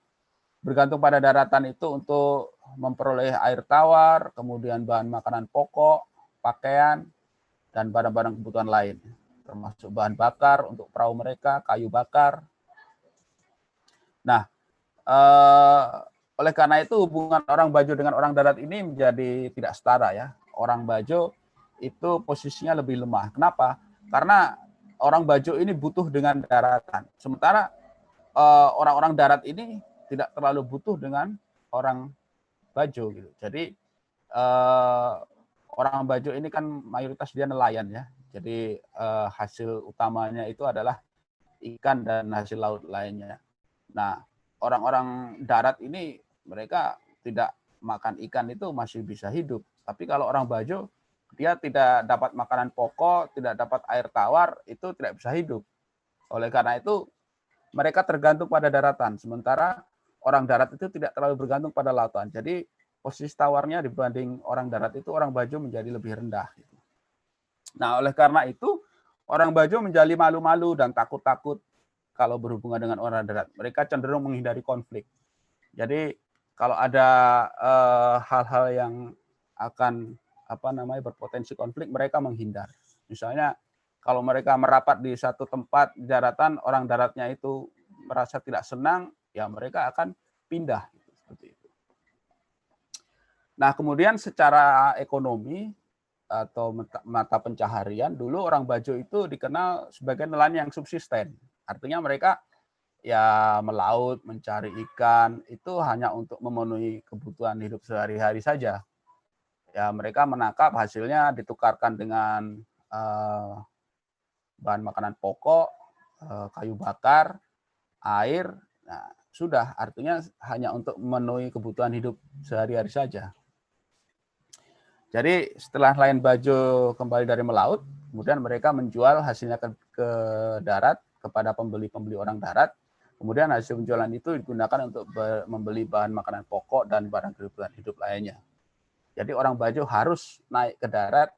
bergantung pada daratan itu untuk memperoleh air tawar, kemudian bahan makanan pokok, pakaian, dan barang-barang kebutuhan lain, termasuk bahan bakar untuk perahu mereka, kayu bakar. Nah, oleh karena itu hubungan orang Bajo dengan orang darat ini menjadi tidak setara ya. Orang Bajo itu posisinya lebih lemah. Kenapa? Karena orang Bajo ini butuh dengan daratan. Sementara orang-orang darat ini tidak terlalu butuh dengan orang Bajo gitu. Jadi orang Bajo ini kan mayoritas dia nelayan ya. Jadi hasil utamanya itu adalah ikan dan hasil laut lainnya. Nah, orang-orang darat ini mereka tidak makan ikan itu masih bisa hidup. Tapi kalau orang Bajo, dia tidak dapat makanan pokok, tidak dapat air tawar, itu tidak bisa hidup. Oleh karena itu, mereka tergantung pada daratan. Sementara orang darat itu tidak terlalu bergantung pada lautan. Jadi posisi tawarnya dibanding orang darat itu orang Bajo menjadi lebih rendah. Nah, oleh karena itu, orang Bajo menjadi malu-malu dan takut-takut kalau berhubungan dengan orang darat. Mereka cenderung menghindari konflik. Jadi kalau ada hal-hal yang akan berpotensi konflik, mereka menghindar. Misalnya kalau mereka merapat di satu tempat di daratan, orang daratnya itu merasa tidak senang, ya mereka akan pindah. Seperti itu. Nah, kemudian secara ekonomi atau mata pencaharian, dulu orang Bajo itu dikenal sebagai nelayan yang subsisten. Artinya mereka ya melaut, mencari ikan, itu hanya untuk memenuhi kebutuhan hidup sehari-hari saja. Ya, mereka menangkap, hasilnya ditukarkan dengan bahan makanan pokok, kayu bakar, air. Nah, sudah, artinya hanya untuk memenuhi kebutuhan hidup sehari-hari saja. Jadi setelah nelayan Bajo kembali dari melaut, kemudian mereka menjual hasilnya ke darat kepada pembeli-pembeli orang darat. Kemudian hasil penjualan itu digunakan untuk membeli bahan makanan pokok dan barang kebutuhan hidup lainnya. Jadi orang Bajo harus naik ke darat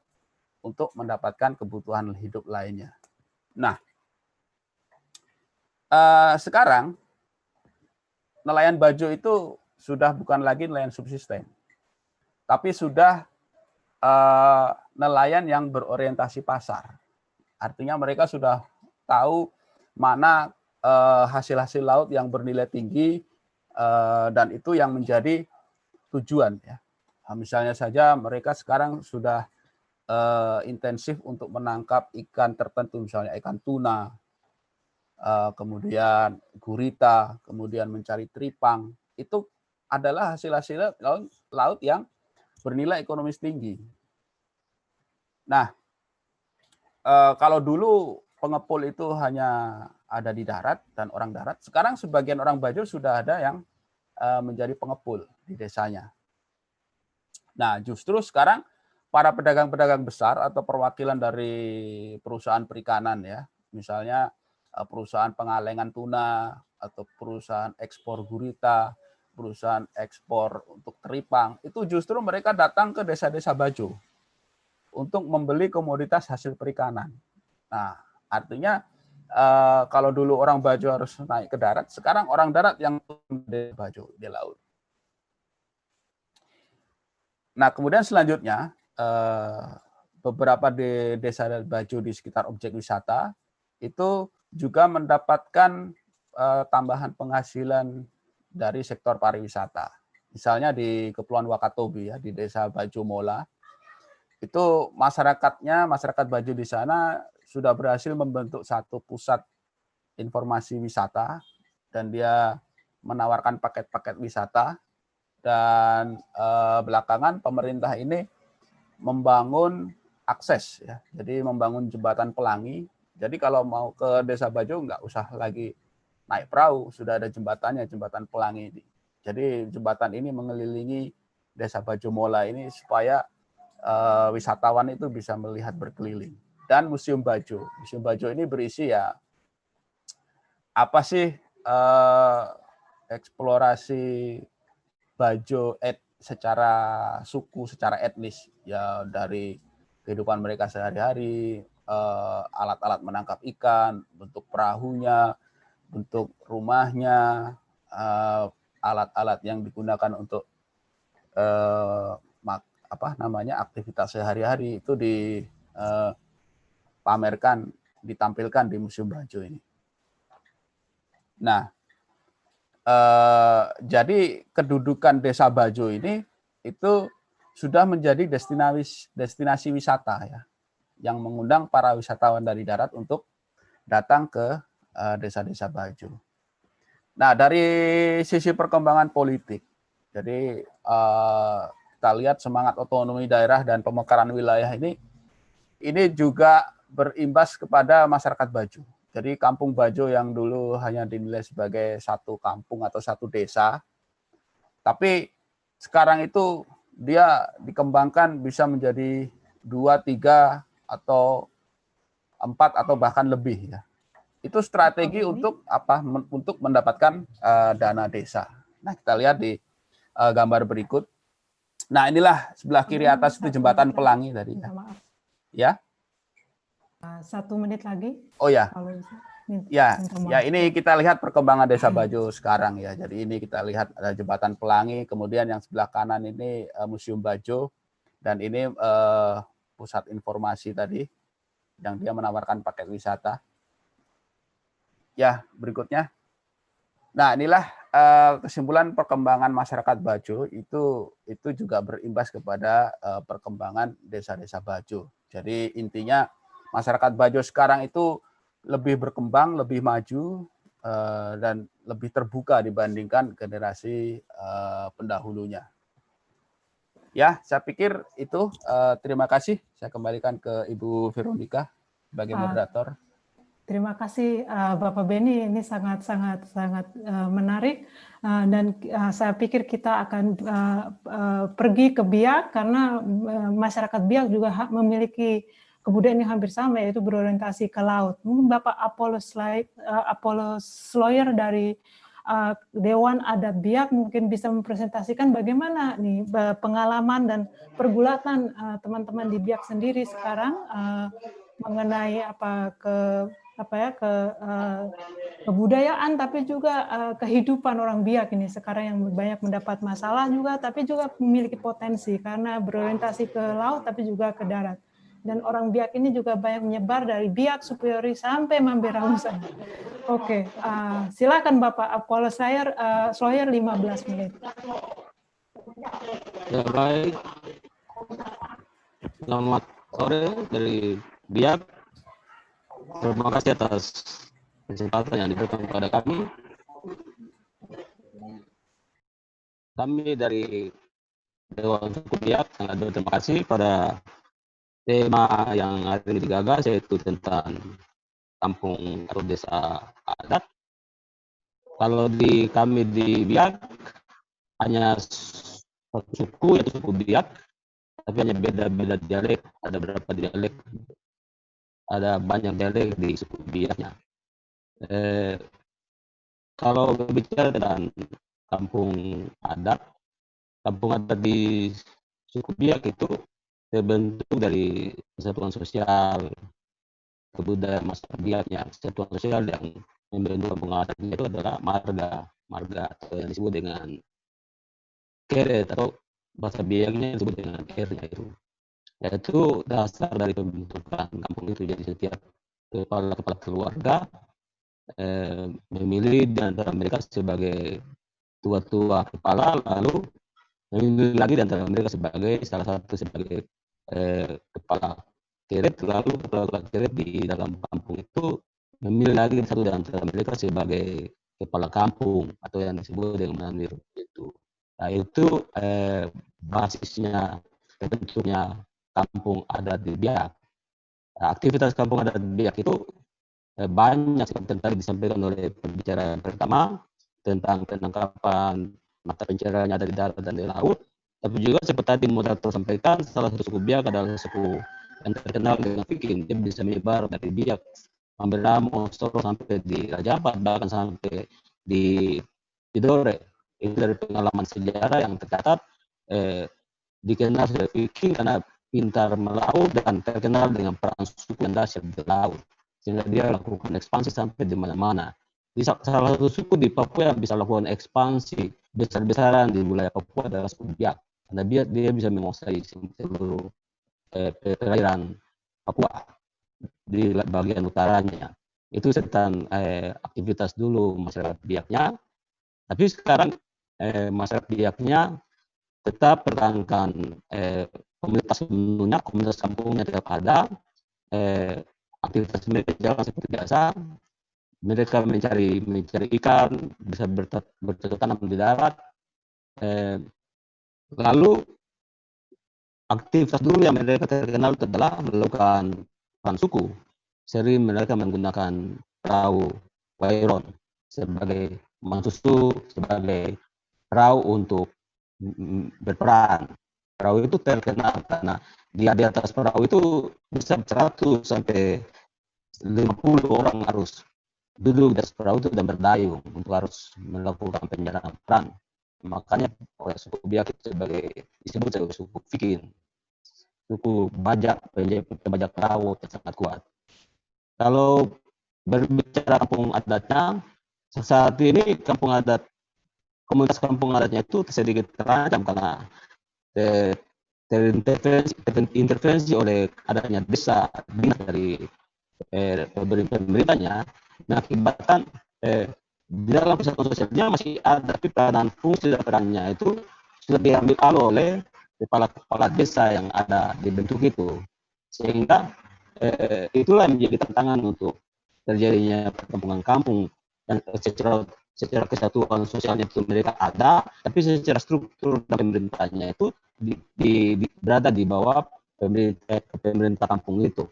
untuk mendapatkan kebutuhan hidup lainnya. Nah, sekarang nelayan Bajo itu sudah bukan lagi nelayan subsisten, tapi sudah nelayan yang berorientasi pasar. Artinya mereka sudah tahu mana hasil-hasil laut yang bernilai tinggi dan itu yang menjadi tujuan. Ya. Nah, misalnya saja mereka sekarang sudah intensif untuk menangkap ikan tertentu, misalnya ikan tuna, kemudian gurita, kemudian mencari tripang. Itu adalah hasil-hasil laut yang bernilai ekonomis tinggi. Nah, kalau dulu pengepul itu hanya ada di darat dan orang darat, sekarang sebagian orang Bajo sudah ada yang menjadi pengepul di desanya. Nah, justru sekarang para pedagang-pedagang besar atau perwakilan dari perusahaan perikanan, ya, misalnya perusahaan pengalengan tuna atau perusahaan ekspor gurita, perusahaan ekspor untuk teripang, itu justru mereka datang ke desa-desa Bajo untuk membeli komoditas hasil perikanan. Nah, artinya kalau dulu orang Bajo harus naik ke darat, sekarang orang darat yang di Bajo di laut. Nah, kemudian selanjutnya beberapa di desa Bajo di sekitar objek wisata itu juga mendapatkan tambahan penghasilan dari sektor pariwisata. Misalnya di Kepulauan Wakatobi, ya, di desa Bajo Mola, itu masyarakat Bajo di sana sudah berhasil membentuk satu pusat informasi wisata dan dia menawarkan paket-paket wisata, dan belakangan pemerintah ini membangun akses, ya, jadi membangun jembatan pelangi. Jadi kalau mau ke desa Bajo nggak usah lagi naik perahu, sudah ada jembatannya, jembatan pelangi ini. Jadi jembatan ini mengelilingi desa Bajo Mola ini supaya wisatawan itu bisa melihat berkeliling. Dan Museum Bajo ini berisi, ya, apa sih eksplorasi Bajo secara suku, secara etnis, ya, dari kehidupan mereka sehari-hari, alat-alat menangkap ikan, bentuk perahunya, bentuk rumahnya, alat-alat yang digunakan untuk aktivitas sehari-hari itu dipamerkan, ditampilkan di Museum Bajo ini. Nah, jadi kedudukan desa Bajo ini itu sudah menjadi destinasi wisata, ya, yang mengundang para wisatawan dari darat untuk datang ke desa-desa Bajo. Nah, dari sisi perkembangan politik, jadi kita lihat semangat otonomi daerah dan pemekaran wilayah ini juga berimbas kepada masyarakat Bajo. Jadi Kampung Bajo yang dulu hanya dinilai sebagai satu kampung atau satu desa, tapi sekarang itu dia dikembangkan bisa menjadi 2, 3, atau 4 atau bahkan lebih ya. Itu strategi untuk apa? Untuk mendapatkan dana desa. Nah, kita lihat di gambar berikut. Nah, inilah sebelah kiri atas itu jembatan Pelangi tadi ya. Minta maaf. Ya. 1 menit lagi. Oh ya. Kalau bisa. Ya, Minta maaf. ya ini kita lihat perkembangan Desa Bajo sekarang ya. Jadi ini kita lihat ada jembatan Pelangi, kemudian yang sebelah kanan ini Museum Bajo, dan ini pusat informasi tadi yang dia menawarkan paket wisata. Ya, berikutnya. Nah, inilah kesimpulan perkembangan masyarakat Bajo itu juga berimbas kepada perkembangan desa-desa Bajo. Jadi intinya masyarakat Bajo sekarang itu lebih berkembang, lebih maju, dan lebih terbuka dibandingkan generasi pendahulunya. Ya, saya pikir itu. Terima kasih. Saya kembalikan ke Ibu Veronica sebagai moderator. Terima kasih Bapak Beni, ini sangat menarik, dan saya pikir kita akan pergi ke Biak karena masyarakat Biak juga memiliki kebudayaan yang hampir sama, yaitu berorientasi ke laut. Mungkin Bapak Apollos Sloyer dari Dewan Adat Biak mungkin bisa mempresentasikan bagaimana nih pengalaman dan pergulatan teman-teman di Biak sendiri sekarang mengenai kebudayaan, tapi juga kehidupan orang Biak ini sekarang yang banyak mendapat masalah juga, tapi juga memiliki potensi karena berorientasi ke laut tapi juga ke darat. Dan orang Biak ini juga banyak menyebar dari Biak Superiori sampai Mamberamo sana. Oke, silakan Bapak Apollos Sloyer 15 menit. Ya, baik. Selamat sore dari Biak. Terima kasih atas kesempatan yang diberikan kepada kami. Kami dari Dewan Suku Biak sangat berterima kasih pada tema yang hari ini digagas, yaitu tentang kampung atau desa adat. Kalau kami di Biak hanya satu suku, yaitu suku Biak, tapi hanya beda-beda dialek. Ada beberapa dialek, ada banyak dialek di suku Biaknya. Kalau berbicara tentang kampung adat di suku Biak itu terbentuk dari kesatuan sosial kebudayaan masyarakat Biaknya. Kesatuan sosial yang membentuk kampung adat itu adalah marga atau yang disebut dengan keret, atau bahasa Biaknya disebut dengan kernya itu. Yaitu dasar dari pembentukan kampung itu. Jadi setiap kepala keluarga memilih di antara mereka sebagai tua kepala, lalu memilih lagi di antara mereka sebagai salah satu sebagai kepala keret, lalu kepala keret di dalam kampung itu memilih lagi satu di antara mereka sebagai kepala kampung atau yang disebut dengan manir itu. Nah, itu basisnya terbentuknya kampung adat di Biak. Nah, aktivitas kampung adat di Biak itu banyak seperti yang tadi disampaikan oleh pembicara yang pertama tentang penangkapan mata pencarian yang ada di darat dan di laut. Tapi juga seperti tadi moderator sampaikan, salah satu suku Biak adalah suku yang terkenal dengan Viking. Dia bisa menyebar dari Biak, Mamberamo, Soro sampai di Raja Ampat, bahkan sampai di Tidore. Itu dari pengalaman sejarah yang tercatat, dikenal sebagai Viking karena pintar melaut dan terkenal dengan peran suku yang dahsyat di laut, sehingga dia lakukan ekspansi sampai di mana-mana. Di salah satu suku di Papua yang bisa lakukan ekspansi besar-besaran di wilayah Papua adalah suku Biak, karena dia bisa menguasai seluruh perairan Papua di bagian utaranya. Itu tentang aktivitas dulu masyarakat Biaknya. Tapi sekarang masyarakat Biaknya tetap pertahankan komunitas menunya, komunitas kampungnya tetap ada, aktivitas mereka jalan seperti biasa. Mereka mencari ikan, bisa bercocok tanam di darat. Lalu aktivitas dulu yang mereka terkenal adalah melakukan perang suku. Sering mereka menggunakan perahu Wairon sebagai mansusu, sebagai perahu untuk berperan. Perahu itu terkenal karena di atas perahu itu bisa 100 sampai 50 orang harus duduk di atas perahu itu dan berdayung untuk harus melakukan penyerangan perang. Makanya oleh suku Biak itu disebut sebagai suku Viking, suku bajak, pembajak perahu yang sangat kuat. Kalau berbicara kampung adatnya, saat ini komunitas kampung adatnya itu sedikit terancam karena terintervensi oleh adanya desa dari pemerintahnya, mengakibatkan di dalam kesatuan sosialnya masih ada, tapi peranan fungsi dan perannya itu sudah diambil alih oleh kepala desa yang ada di bentuk itu, sehingga itulah yang menjadi tantangan untuk terjadinya perkembangan kampung. Dan secara kesatuan sosialnya itu mereka ada, tapi secara struktur dan pemerintahnya itu berada di bawah pemerintah kampung itu,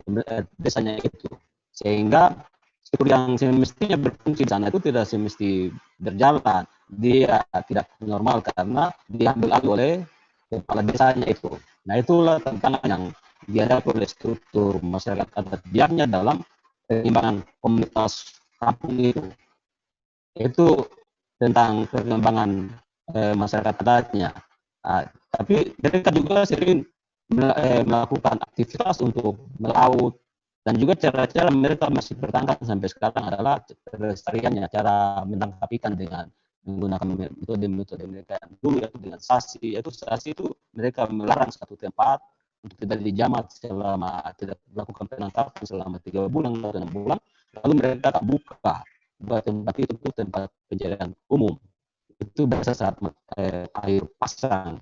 desanya itu, sehingga struktur yang semestinya berfungsi di sana itu tidak semesti berjalan, dia tidak normal karena diambil alih oleh kepala desanya itu. Nah, itulah tantangan yang dihadapi oleh struktur masyarakat adat Biaknya dalam pengembangan komunitas kampung itu. Itu tentang perkembangan masyarakat adatnya. Tapi mereka juga sering melakukan aktivitas untuk melaut, dan juga cara-cara mereka masih bertahan sampai sekarang adalah pelestariannya, cara menangkap ikan dengan menggunakan metode mereka yang dulu, yaitu dengan sasi. Yaitu sasi itu mereka melarang satu tempat untuk tidak dijamat selama tidak melakukan penangkapan selama 3 bulan atau 6 bulan, lalu mereka buka tempat itu tempat pencarian umum. Itu biasa saat air pasang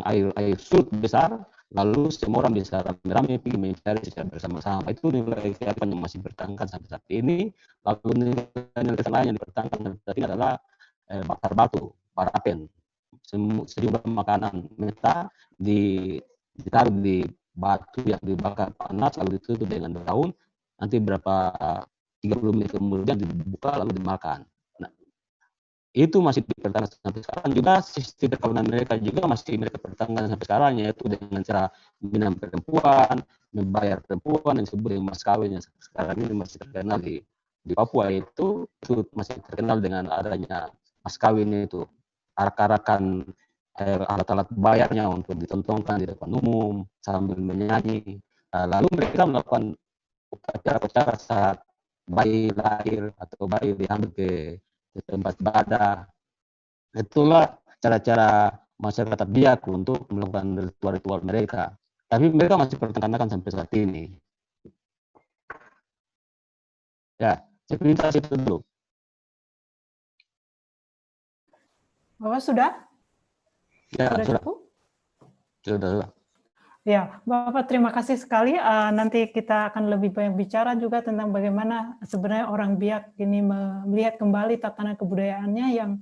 air surut besar, lalu semua orang bisa rame-rame pergi mencari secara bersama-sama. Itu nilai kearifan yang masih bertahankan sampai saat ini. Lalu nilai lain yang dipertahankan sampai saat ini adalah bakar batu, parapen. Sejumlah makanan mentah ditaruh di batu yang dibakar panas, lalu ditutup dengan daun. Nanti 30 menit kemudian dibuka lalu dimakan. Itu masih dipertahankan sampai sekarang. Juga sistem perkawinan mereka juga masih mereka pertahankan sampai sekarang, yaitu dengan cara meminang perempuan, membayar perempuan, yang disebut dengan mas kawin, yang sekarang ini masih terkenal di Papua. Itu masih terkenal dengan adanya mas kawin itu, arak-arakan alat-alat bayarnya untuk ditontonkan di depan umum sambil menyanyi. Lalu mereka melakukan upacara-upacara saat bayi lahir atau bayi diambil ke tempat ibadah. Itulah cara-cara masyarakat Biak untuk melakukan ritual-ritual mereka. Tapi mereka masih pertahankan sampai saat ini. Ya, sepintas itu dulu. Bapak sudah? Ya, Sudah cukup? Sudah. Ya, Bapak terima kasih sekali. Nanti kita akan lebih banyak bicara juga tentang bagaimana sebenarnya orang Biak ini melihat kembali tatanan kebudayaannya yang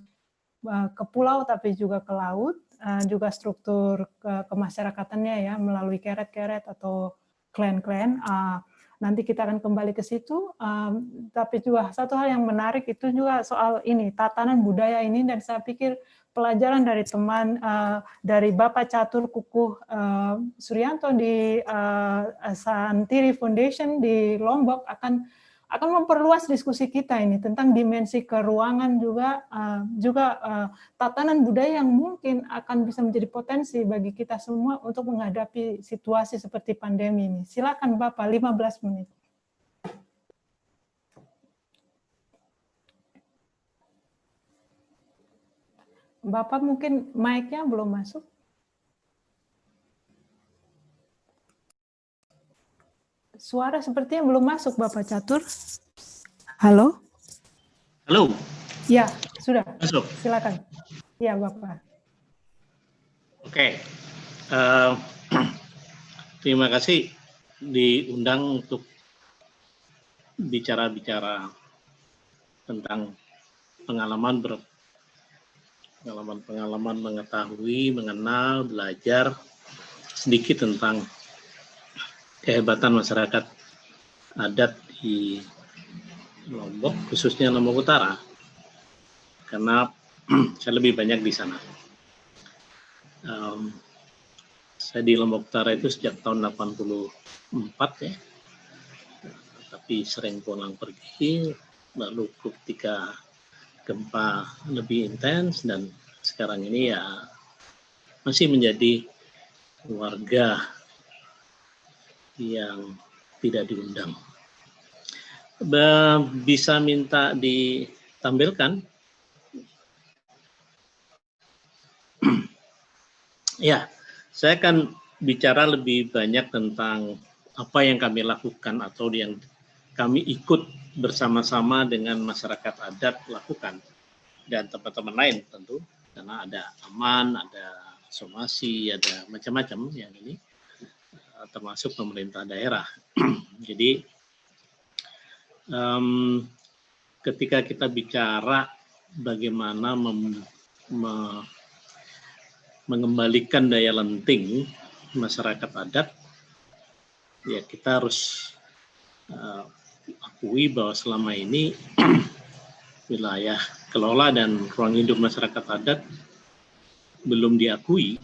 ke pulau tapi juga ke laut, juga struktur kemasyarakatannya ya melalui keret-keret atau klan-klan. Nanti kita akan kembali ke situ. Tapi juga satu hal yang menarik itu juga soal ini tatanan budaya ini, dan saya pikir pelajaran dari teman dari Bapak Catur Kukuh Suryanto di Santiri Foundation di Lombok akan memperluas diskusi kita ini tentang dimensi keuangan juga tatanan budaya yang mungkin akan bisa menjadi potensi bagi kita semua untuk menghadapi situasi seperti pandemi ini. Silakan Bapak, 15 menit. Bapak mungkin mic-nya belum masuk. Suara sepertinya belum masuk, Bapak Catur. Halo? Halo? Ya, sudah. Masuk. Silakan. Ya, Bapak. Oke. Terima kasih diundang untuk bicara-bicara tentang pengalaman mengetahui, mengenal, belajar sedikit tentang kehebatan masyarakat adat di Lombok, khususnya Lombok Utara, karena saya lebih banyak di sana. Saya di Lombok Utara itu sejak tahun 84 ya, tapi sering pulang pergi, lalu ketika gempa lebih intens, dan sekarang ini ya masih menjadi warga yang tidak diundang. Bisa minta ditampilkan? Ya, saya akan bicara lebih banyak tentang apa yang kami lakukan atau yang kami ikut bersama-sama dengan masyarakat adat lakukan, dan teman-teman lain tentu, karena ada Aman, ada Somasi, ada macam-macam yang ini, termasuk pemerintah daerah. Jadi ketika kita bicara bagaimana mengembalikan daya lenting masyarakat adat, ya kita harus akui bahwa selama ini wilayah kelola dan ruang hidup masyarakat adat belum diakui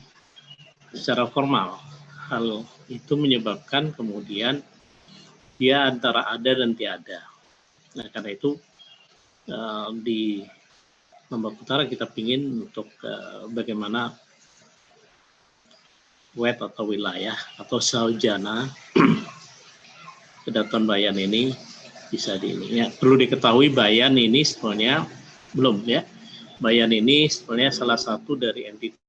secara formal. Hal itu menyebabkan kemudian dia antara ada dan tiada. Nah, karena itu di Lombok Utara kita ingin untuk bagaimana wet atau wilayah atau saujana Kedaton Bayan ini bisa ya, perlu diketahui Bayan ini sebenarnya belum ya. Bayan ini sebenarnya salah satu dari entitas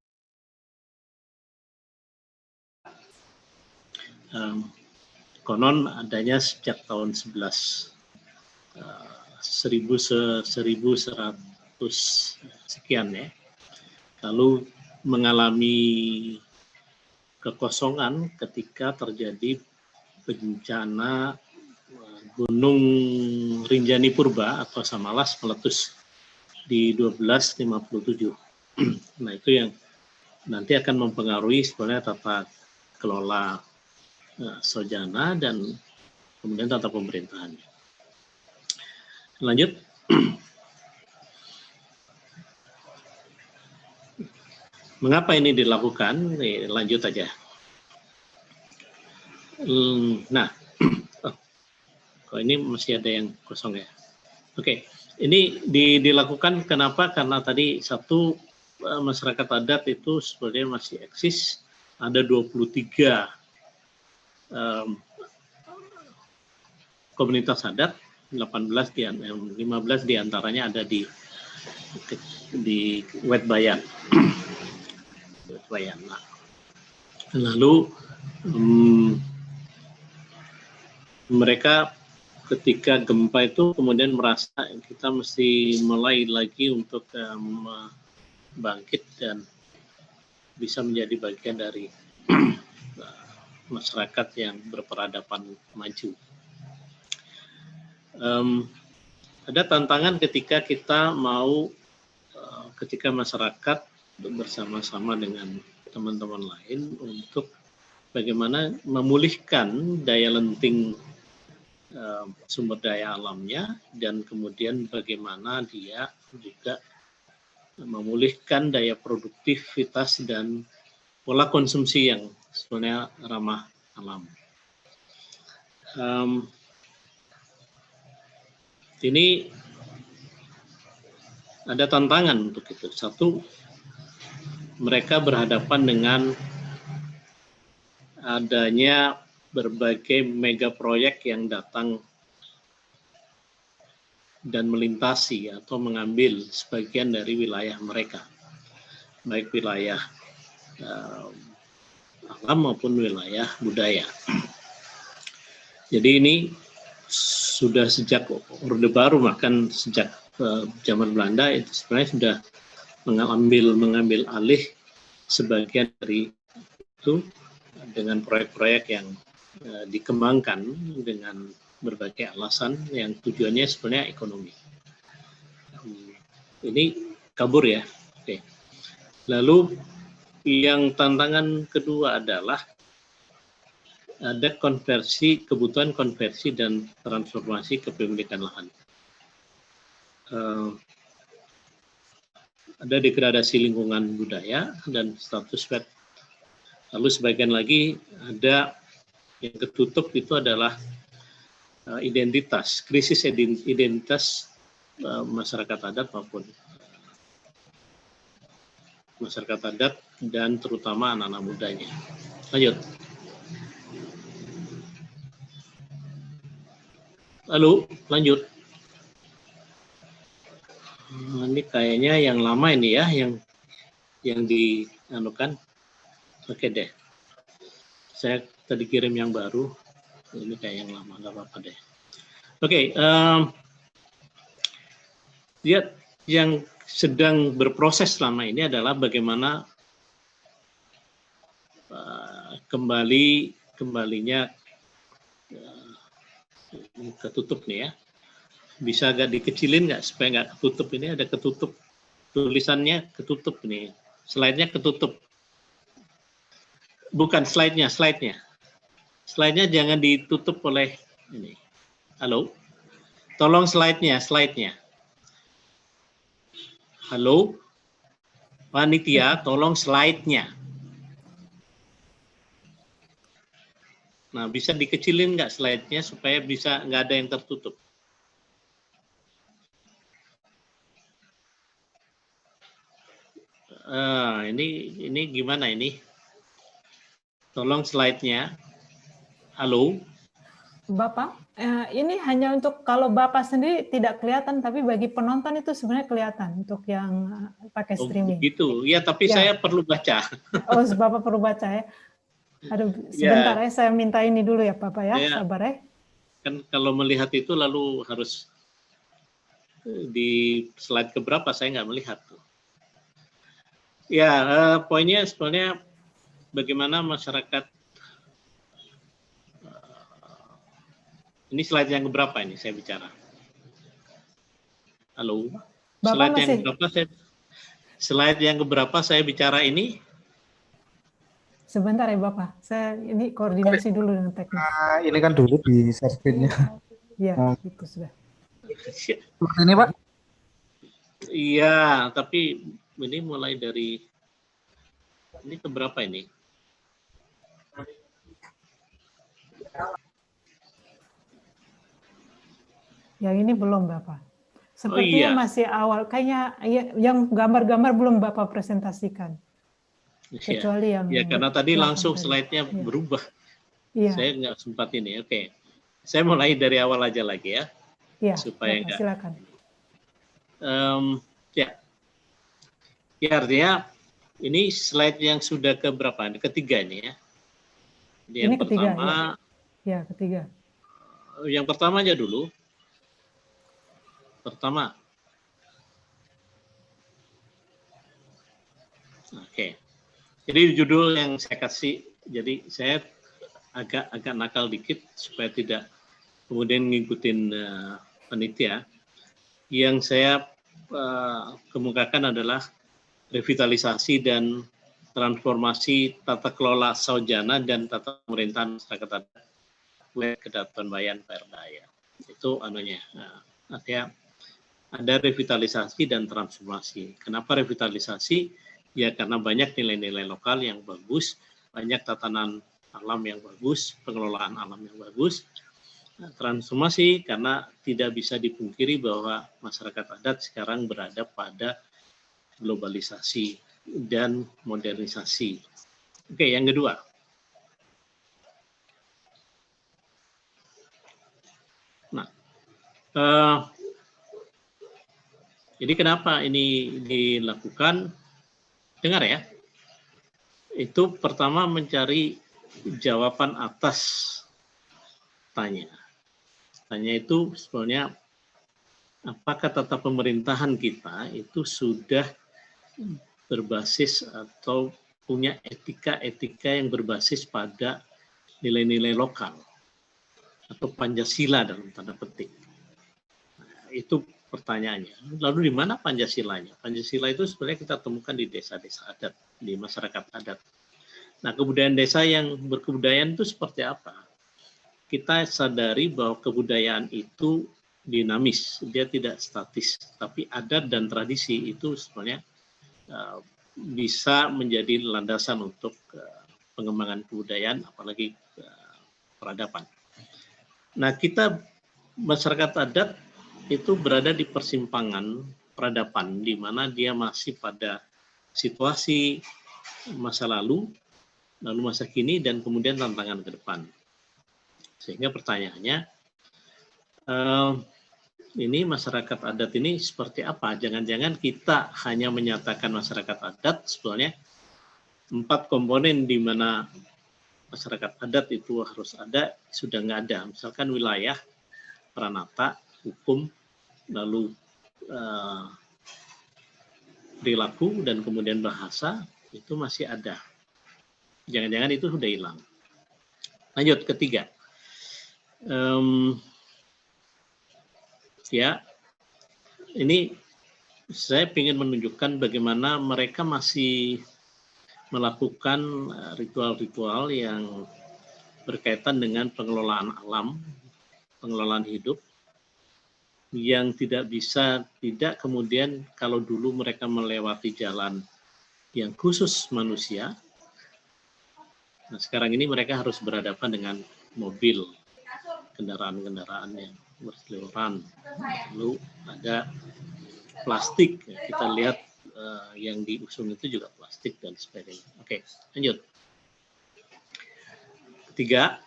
konon adanya sejak tahun 1100 sekian ya. Lalu mengalami kekosongan ketika terjadi bencana Gunung Rinjani Purba atau Samalas meletus di 1257. Nah, itu yang nanti akan mempengaruhi sebenarnya tata kelola Sojana dan kemudian tata pemerintahan. Lanjut. Mengapa ini dilakukan? Lanjut aja. Nah, kok ini masih ada yang kosong ya? Oke, ini dilakukan kenapa? Karena tadi satu, masyarakat adat itu sebenarnya masih eksis. Ada 23 komunitas adat, 15 diantaranya ada di Wet Bayan. Nah, lalu mereka ketika gempa itu kemudian merasa kita mesti mulai lagi untuk bangkit dan bisa menjadi bagian dari masyarakat yang berperadaban maju. Ada tantangan ketika kita mau, ketika masyarakat bersama-sama dengan teman-teman lain untuk bagaimana memulihkan daya lenting sumber daya alamnya, dan kemudian bagaimana dia juga memulihkan daya produktivitas dan pola konsumsi yang sebenarnya ramah alam. Ini ada tantangan untuk itu. Satu, mereka berhadapan dengan adanya berbagai mega proyek yang datang dan melintasi atau mengambil sebagian dari wilayah mereka, baik wilayah alam maupun wilayah budaya. Jadi ini sudah sejak Orde Baru, bahkan sejak zaman Belanda itu sebenarnya sudah mengambil alih sebagian dari itu dengan proyek-proyek yang dikembangkan dengan berbagai alasan yang tujuannya sebenarnya ekonomi. Ini kabur ya. Oke. Lalu yang tantangan kedua adalah ada kebutuhan konversi dan transformasi kepemilikan lahan. ada degradasi lingkungan budaya dan status web. Lalu sebagian lagi ada yang ketutup itu adalah identitas, krisis identitas masyarakat adat maupun masyarakat adat dan terutama anak-anak mudanya. Lanjut. Lalu lanjut. Ini kayaknya yang lama ini ya, yang dianukan. Oke deh. Saya tadi kirim yang baru. Ini kayak yang lama, nggak apa-apa deh. Oke, lihat yang sedang berproses selama ini adalah bagaimana kembalinya ketutup nih ya. Bisa agak dikecilin nggak supaya nggak ketutup? Ini ada ketutup, tulisannya ketutup nih, slide-nya ketutup. Bukan slide-nya. Slide-nya jangan ditutup oleh ini. Halo? Tolong slide-nya. Halo? Panitia, tolong slide-nya. Nah, bisa dikecilin nggak slide-nya supaya bisa nggak ada yang tertutup? Ini gimana ini? Tolong slide-nya. Halo? Bapak, ini hanya untuk kalau Bapak sendiri tidak kelihatan, tapi bagi penonton itu sebenarnya kelihatan untuk yang pakai streaming. Gitu. Ya, tapi Ya. saya perlu baca. Oh, Bapak perlu baca ya. Aduh, sebentar ya, saya minta ini dulu ya Bapak ya, sabar ya. Kan kalau melihat itu lalu harus di slide keberapa saya nggak melihat tuh. Ya, poinnya sebenarnya bagaimana masyarakat, ini slide yang keberapa ini saya bicara? Halo? Bapak slide yang keberapa saya bicara ini? Sebentar ya Bapak, saya ini koordinasi dulu dengan teknis. Ini kan dulu di share screen-nya. Iya, itu sudah. Seperti ini Pak? Iya, tapi ini mulai dari, ini keberapa ini? Yang ini belum Bapak. Sepertinya masih awal, kayaknya yang gambar-gambar belum Bapak presentasikan. Kecuali yang karena tadi langsung slide-nya berubah. Iya. Saya nggak sempat ini. Oke. Saya mulai dari awal aja lagi ya. Iya, supaya Bapak, silakan. Ya artinya ini slide yang sudah ke berapa? Ketiga ini ya. Ini yang ketiga, pertama. Ya, ketiga. Yang pertama aja dulu. Pertama. Oke. Jadi judul yang saya kasih, jadi saya agak nakal dikit supaya tidak kemudian ngikutin panitia. Yang saya kemukakan adalah revitalisasi dan transformasi tata kelola saujana dan tata pemerintahan masyarakat adat Kedatuan Bayan Perdaya. Itu anunya. Artinya ada revitalisasi dan transformasi. Kenapa revitalisasi? Ya karena banyak nilai-nilai lokal yang bagus, banyak tatanan alam yang bagus, pengelolaan alam yang bagus. Transformasi karena tidak bisa dipungkiri bahwa masyarakat adat sekarang berada pada globalisasi dan modernisasi. Oke, yang kedua. Nah, jadi kenapa ini dilakukan? Dengar ya, itu pertama mencari jawaban atas tanya. Tanya itu sebenarnya apakah tata pemerintahan kita itu sudah berbasis atau punya etika-etika yang berbasis pada nilai-nilai lokal atau Pancasila dalam tanda petik. Nah, itu pertanyaannya. Lalu di mana Pancasilanya? Pancasila itu sebenarnya kita temukan di desa-desa adat, di masyarakat adat. Nah, kebudayaan desa yang berkebudayaan itu seperti apa? Kita sadari bahwa kebudayaan itu dinamis, dia tidak statis. Tapi adat dan tradisi itu sebenarnya bisa menjadi landasan untuk pengembangan kebudayaan, apalagi peradaban. Nah, kita masyarakat adat itu berada di persimpangan peradaban, di mana dia masih pada situasi masa lalu masa kini, dan kemudian tantangan ke depan. Sehingga pertanyaannya, ini masyarakat adat ini seperti apa? Jangan-jangan kita hanya menyatakan masyarakat adat, sebenarnya 4 komponen di mana masyarakat adat itu harus ada, sudah nggak ada. Misalkan wilayah, pranata, hukum, lalu perilaku, dan kemudian bahasa, itu masih ada. Jangan-jangan itu sudah hilang. Lanjut, ketiga. Ya, ini saya ingin menunjukkan bagaimana mereka masih melakukan ritual-ritual yang berkaitan dengan pengelolaan alam, pengelolaan hidup, yang tidak kemudian kalau dulu mereka melewati jalan yang khusus manusia, nah sekarang ini mereka harus berhadapan dengan mobil, kendaraan-kendaraan yang berseliweran, lalu ada plastik, ya, kita lihat yang diusung itu juga plastik dan sebagainya. Oke, lanjut. Ketiga,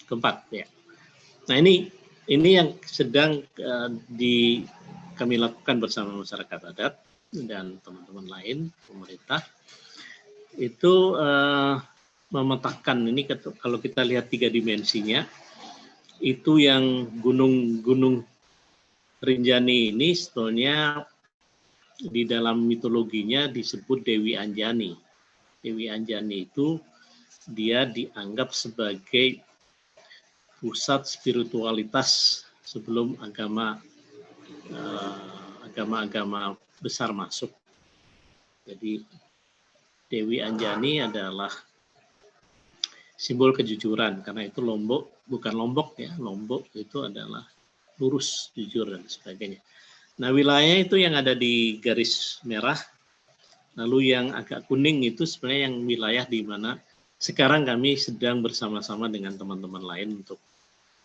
keempat, ya. Nah ini yang sedang kami lakukan bersama masyarakat adat dan teman-teman lain, pemerintah, itu memetakan ini. Kalau kita lihat 3 dimensinya, itu yang gunung Rinjani ini sebetulnya di dalam mitologinya disebut Dewi Anjani. Dewi Anjani itu dia dianggap sebagai pusat spiritualitas sebelum agama-agama besar masuk. Jadi Dewi Anjani adalah simbol kejujuran, karena itu Lombok, bukan Lombok ya, Lombok itu adalah lurus, jujur, dan sebagainya. Nah, wilayah itu yang ada di garis merah, lalu yang agak kuning itu sebenarnya yang wilayah di mana sekarang kami sedang bersama-sama dengan teman-teman lain untuk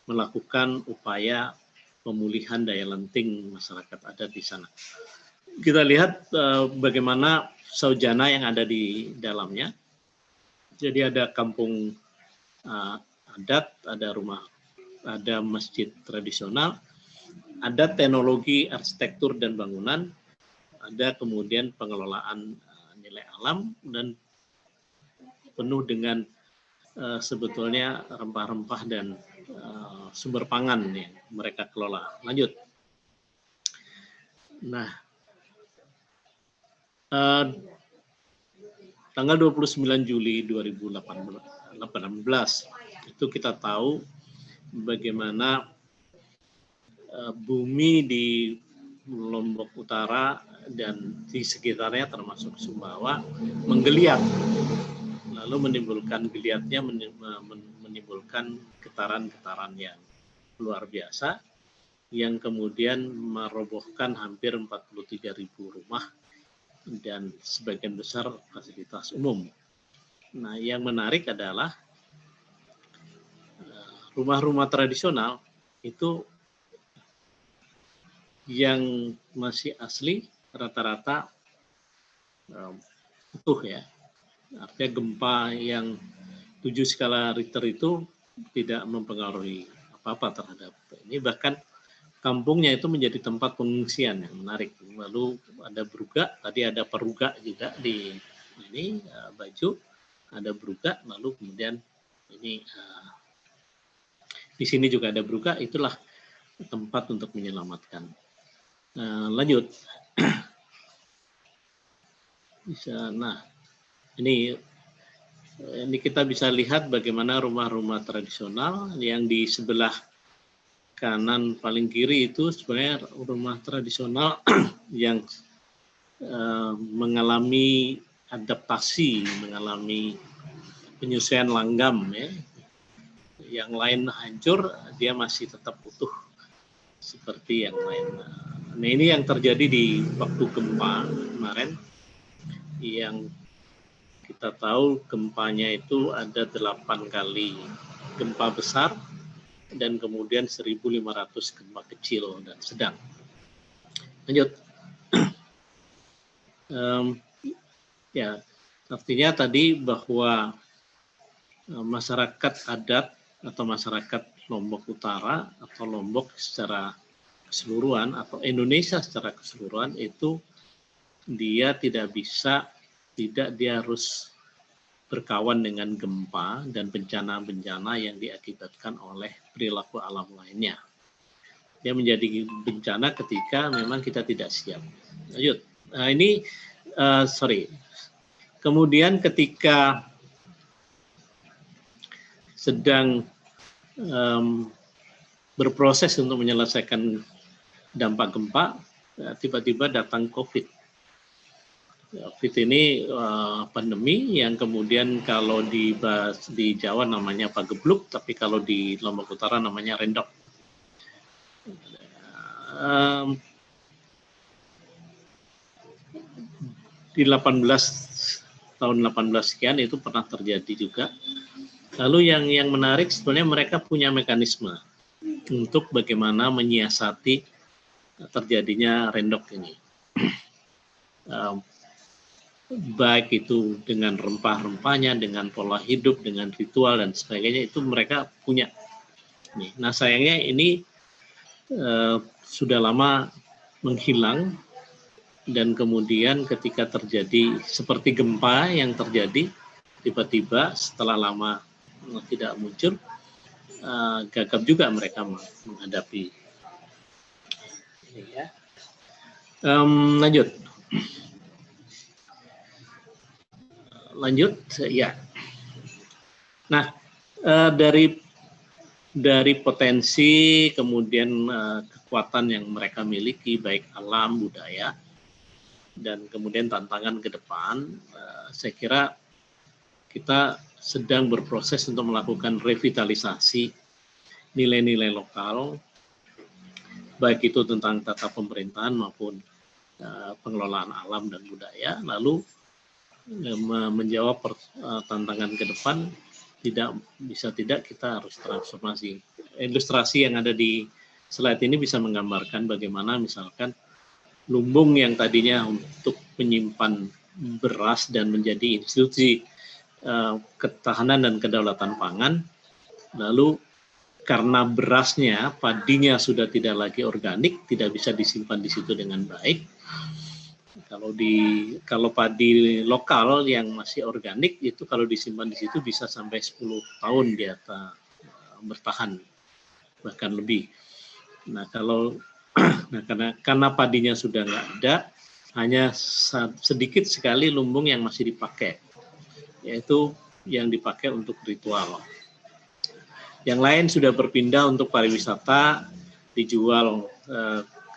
melakukan upaya pemulihan daya lenting masyarakat adat di sana. Kita lihat bagaimana saujana yang ada di dalamnya. Jadi ada kampung adat, ada masjid tradisional, ada teknologi arsitektur dan bangunan, ada kemudian pengelolaan nilai alam, dan penuh dengan sebetulnya rempah-rempah dan sumber pangan yang mereka kelola. Lanjut. Nah, tanggal 29 Juli 2018 itu kita tahu bagaimana bumi di Lombok Utara dan di sekitarnya termasuk Sumbawa menggeliat, lalu menimbulkan geliatnya menimbulkan getaran-getaran yang luar biasa yang kemudian merobohkan hampir 43.000 rumah dan sebagian besar fasilitas umum. Nah, yang menarik adalah rumah-rumah tradisional itu yang masih asli rata-rata utuh ya. Artinya gempa yang 7 skala Richter itu tidak mempengaruhi apa-apa terhadap ini. Bahkan kampungnya itu menjadi tempat pengungsian yang menarik. Lalu ada Bruga, tadi ada Peruga juga di ini Baju, ada Bruga, lalu kemudian ini di sini juga ada Bruga, itulah tempat untuk menyelamatkan. Lanjut. Nah, ini kita bisa lihat bagaimana rumah-rumah tradisional yang di sebelah kanan paling kiri itu sebenarnya rumah tradisional yang mengalami adaptasi, mengalami penyesuaian langgam ya. Yang lain hancur, dia masih tetap utuh seperti yang lain. Nah, ini yang terjadi di waktu gempa kemarin, yang kita tahu gempanya itu ada 8 kali gempa besar dan kemudian 1.500 gempa kecil dan sedang. Lanjut. Ya, artinya tadi bahwa masyarakat adat atau masyarakat Lombok Utara atau Lombok secara keseluruhan atau Indonesia secara keseluruhan itu dia tidak dia harus berkawan dengan gempa dan bencana-bencana yang diakibatkan oleh perilaku alam lainnya. Dia menjadi bencana ketika memang kita tidak siap. Lanjut. Nah, ini kemudian ketika sedang berproses untuk menyelesaikan dampak gempa, tiba-tiba datang COVID. COVID ini pandemi yang kemudian kalau di Jawa namanya pagebluk, tapi kalau di Lombok Utara namanya rendok. Di tahun 18 sekian itu pernah terjadi juga. Lalu yang menarik sebenarnya mereka punya mekanisme untuk bagaimana menyiasati terjadinya rendok ini. Baik itu dengan rempah-rempahnya, dengan pola hidup, dengan ritual dan sebagainya, itu mereka punya. Nah sayangnya ini sudah lama menghilang, dan kemudian ketika terjadi seperti gempa yang terjadi, tiba-tiba setelah lama tidak muncul, gagap juga mereka menghadapi. Ya. Lanjut, ya. Nah, dari potensi kemudian kekuatan yang mereka miliki baik alam, budaya, dan kemudian tantangan ke depan, saya kira kita sedang berproses untuk melakukan revitalisasi nilai-nilai lokal, baik itu tentang tata pemerintahan maupun pengelolaan alam dan budaya, lalu menjawab tantangan ke depan. Tidak kita harus transformasi. Ilustrasi yang ada di slide ini bisa menggambarkan bagaimana misalkan lumbung yang tadinya untuk menyimpan beras dan menjadi institusi ketahanan dan kedaulatan pangan, lalu karena berasnya, padinya sudah tidak lagi organik, tidak bisa disimpan di situ dengan baik. Kalau padi lokal yang masih organik itu kalau disimpan di situ bisa sampai 10 tahun dia bertahan, bahkan lebih. Nah karena padinya sudah nggak ada, hanya sedikit sekali lumbung yang masih dipakai, yaitu yang dipakai untuk ritual. Yang lain sudah berpindah untuk pariwisata, dijual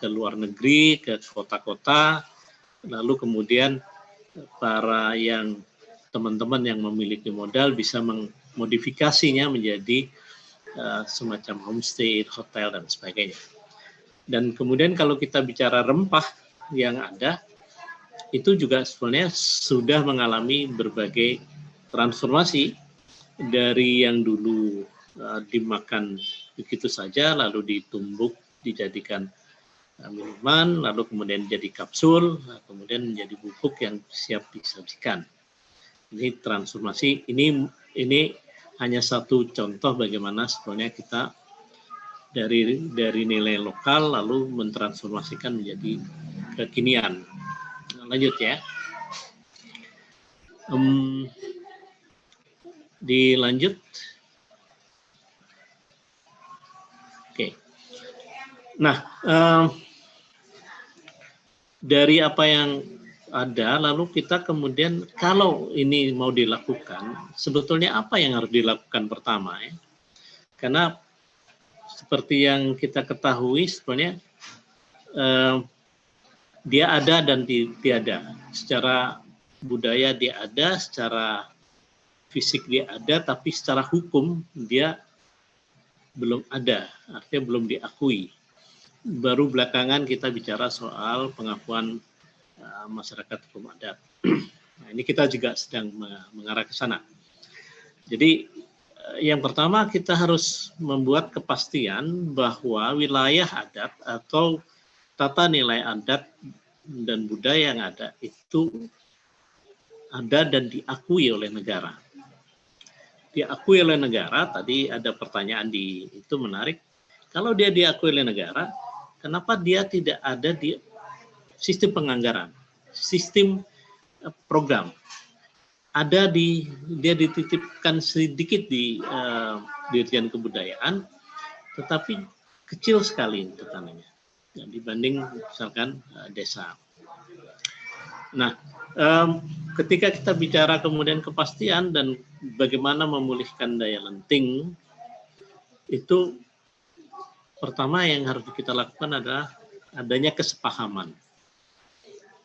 ke luar negeri, ke kota-kota. Lalu kemudian teman-teman yang memiliki modal bisa memodifikasinya menjadi semacam homestay, hotel dan sebagainya. Dan kemudian kalau kita bicara rempah yang ada, itu juga sebenarnya sudah mengalami berbagai transformasi dari yang dulu dimakan begitu saja, lalu ditumbuk, dijadikan minuman, lalu kemudian jadi kapsul, kemudian menjadi bubuk yang siap disajikan. Ini transformasi, ini hanya satu contoh bagaimana sebenarnya kita dari nilai lokal lalu mentransformasikan menjadi kekinian. Lanjut ya. Dilanjut. Oke. Nah, dari apa yang ada, lalu kita kemudian kalau ini mau dilakukan, sebetulnya apa yang harus dilakukan pertama ya? Karena seperti yang kita ketahui sebenarnya dia ada dan tiada. Secara budaya dia ada, secara fisik dia ada, tapi secara hukum dia belum ada, artinya belum diakui. baru belakangan kita bicara soal pengakuan masyarakat hukum adat. Nah, ini kita juga sedang mengarah ke sana. Jadi yang pertama kita harus membuat kepastian bahwa wilayah adat atau tata nilai adat dan budaya yang ada itu ada dan diakui oleh negara. Diakui oleh negara, tadi ada pertanyaan itu menarik. Kalau dia diakui oleh negara, kenapa dia tidak ada di sistem penganggaran, sistem program? Dia dititipkan sedikit di Dirjen Kebudayaan, tetapi kecil sekali tekanannya dibanding misalkan desa. Nah, ketika kita bicara kemudian kepastian dan bagaimana memulihkan daya lenting, itu pertama yang harus kita lakukan adalah adanya kesepahaman.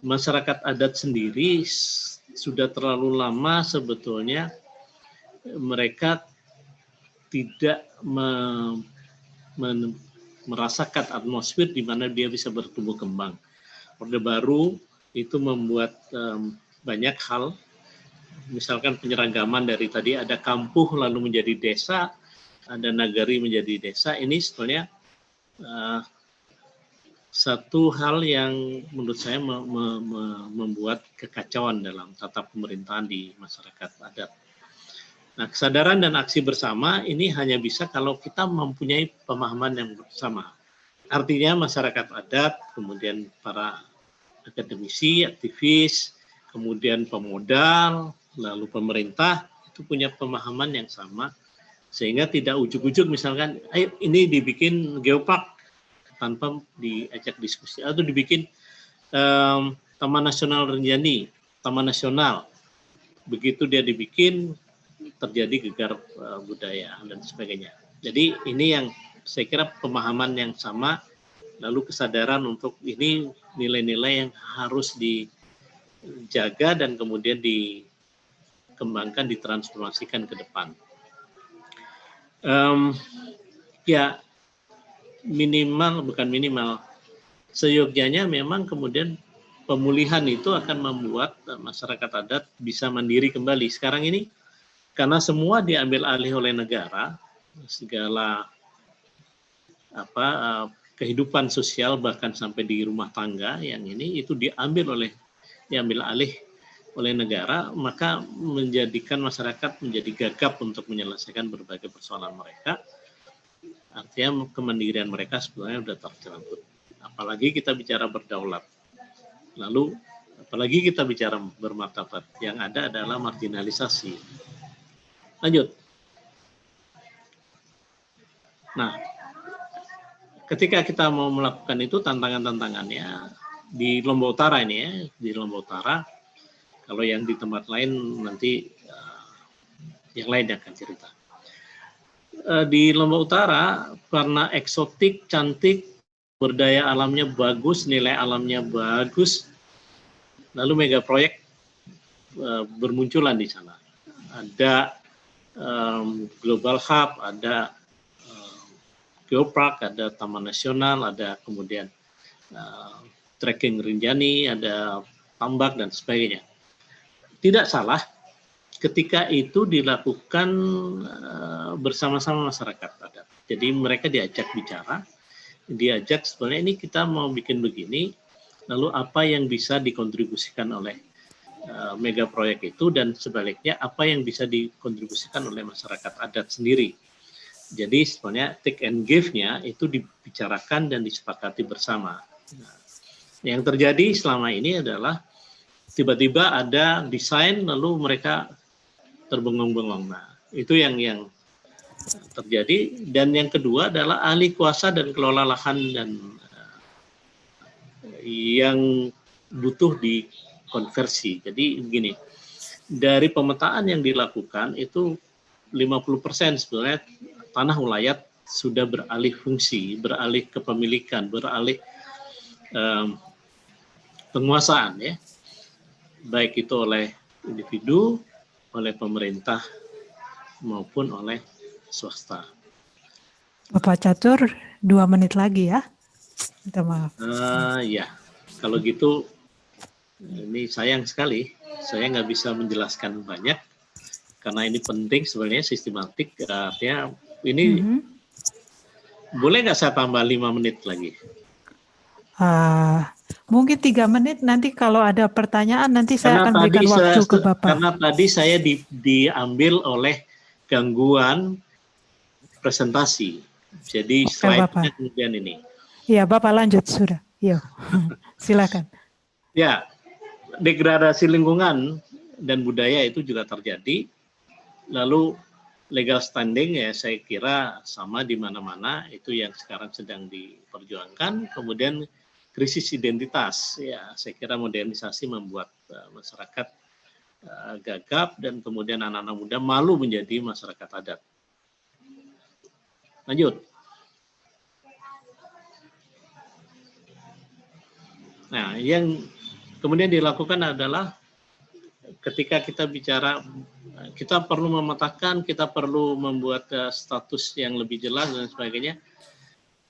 Masyarakat adat sendiri sudah terlalu lama sebetulnya mereka tidak merasakan atmosfer di mana dia bisa bertumbuh kembang. Orde Baru itu membuat banyak hal, misalkan penyeragaman dari tadi ada kampuh lalu menjadi desa, ada nagari menjadi desa. Ini sebetulnya satu hal yang menurut saya membuat kekacauan dalam tata pemerintahan di masyarakat adat. Nah, kesadaran dan aksi bersama ini hanya bisa kalau kita mempunyai pemahaman yang bersama. Artinya masyarakat adat, kemudian para akademisi, aktivis, kemudian pemodal, lalu pemerintah itu punya pemahaman yang sama, sehingga tidak ujuk-ujuk misalkan, ayo ini dibikin geopark tanpa diajak diskusi, atau dibikin Taman Nasional Rinjani, Taman Nasional, begitu dia dibikin terjadi gegar budaya dan sebagainya. Jadi ini yang saya kira pemahaman yang sama, lalu kesadaran untuk ini nilai-nilai yang harus dijaga dan kemudian dikembangkan, ditransformasikan ke depan. Ya bukan minimal, seyogyanya memang kemudian pemulihan itu akan membuat masyarakat adat bisa mandiri kembali. Sekarang ini karena semua diambil alih oleh negara, segala kehidupan sosial bahkan sampai di rumah tangga yang ini itu diambil alih oleh negara, maka menjadikan masyarakat menjadi gagap untuk menyelesaikan berbagai persoalan mereka. Artinya kemandirian mereka sebenarnya sudah tercerabut. Apalagi kita bicara berdaulat. Lalu apalagi kita bicara bermartabat, yang ada adalah marginalisasi. Lanjut. Nah, ketika kita mau melakukan itu, tantangan-tantangannya di Lombok Utara ini ya, di Lombok Utara, kalau yang di tempat lain nanti yang lain akan cerita. Di Lombok Utara karena eksotik, cantik, berdaya alamnya bagus, nilai alamnya bagus, lalu mega proyek bermunculan di sana. Ada Global Hub, ada Geopark, ada Taman Nasional, ada kemudian trekking Rinjani, ada tambak dan sebagainya. Tidak salah ketika itu dilakukan bersama-sama masyarakat adat. Jadi mereka diajak bicara, diajak sebenarnya ini kita mau bikin begini, lalu apa yang bisa dikontribusikan oleh mega proyek itu, dan sebaliknya apa yang bisa dikontribusikan oleh masyarakat adat sendiri. Jadi sebenarnya take and give-nya itu dibicarakan dan disepakati bersama. Nah, yang terjadi selama ini adalah tiba-tiba ada desain lalu mereka terbengong-bengong. Nah, itu yang terjadi. Dan yang kedua adalah ahli kuasa dan kelola lahan dan yang butuh dikonversi. Jadi begini, dari pemetaan yang dilakukan itu 50% sebenarnya tanah ulayat sudah beralih fungsi, beralih kepemilikan, beralih penguasaan ya, baik itu oleh individu, oleh pemerintah maupun oleh swasta. Bapak Catur, 2 menit lagi ya. Minta maaf. Ya, kalau gitu ini sayang sekali, saya nggak bisa menjelaskan banyak karena ini penting sebenarnya sistematik. Artinya ini boleh nggak saya tambah 5 menit lagi? Mungkin 3 menit, nanti kalau ada pertanyaan nanti saya akan berikan waktu ke Bapak. Karena tadi saya diambil oleh gangguan presentasi. Jadi slide-nya kemudian ini. Iya, Bapak lanjut sudah. Yuk, silakan. Ya, degradasi lingkungan dan budaya itu juga terjadi. Lalu legal standing ya saya kira sama di mana-mana, itu yang sekarang sedang diperjuangkan. Kemudian krisis identitas, ya saya kira modernisasi membuat masyarakat gagap dan kemudian anak-anak muda malu menjadi masyarakat adat. Lanjut. Nah, yang kemudian dilakukan adalah ketika kita bicara, kita perlu memetakan, kita perlu membuat status yang lebih jelas dan sebagainya.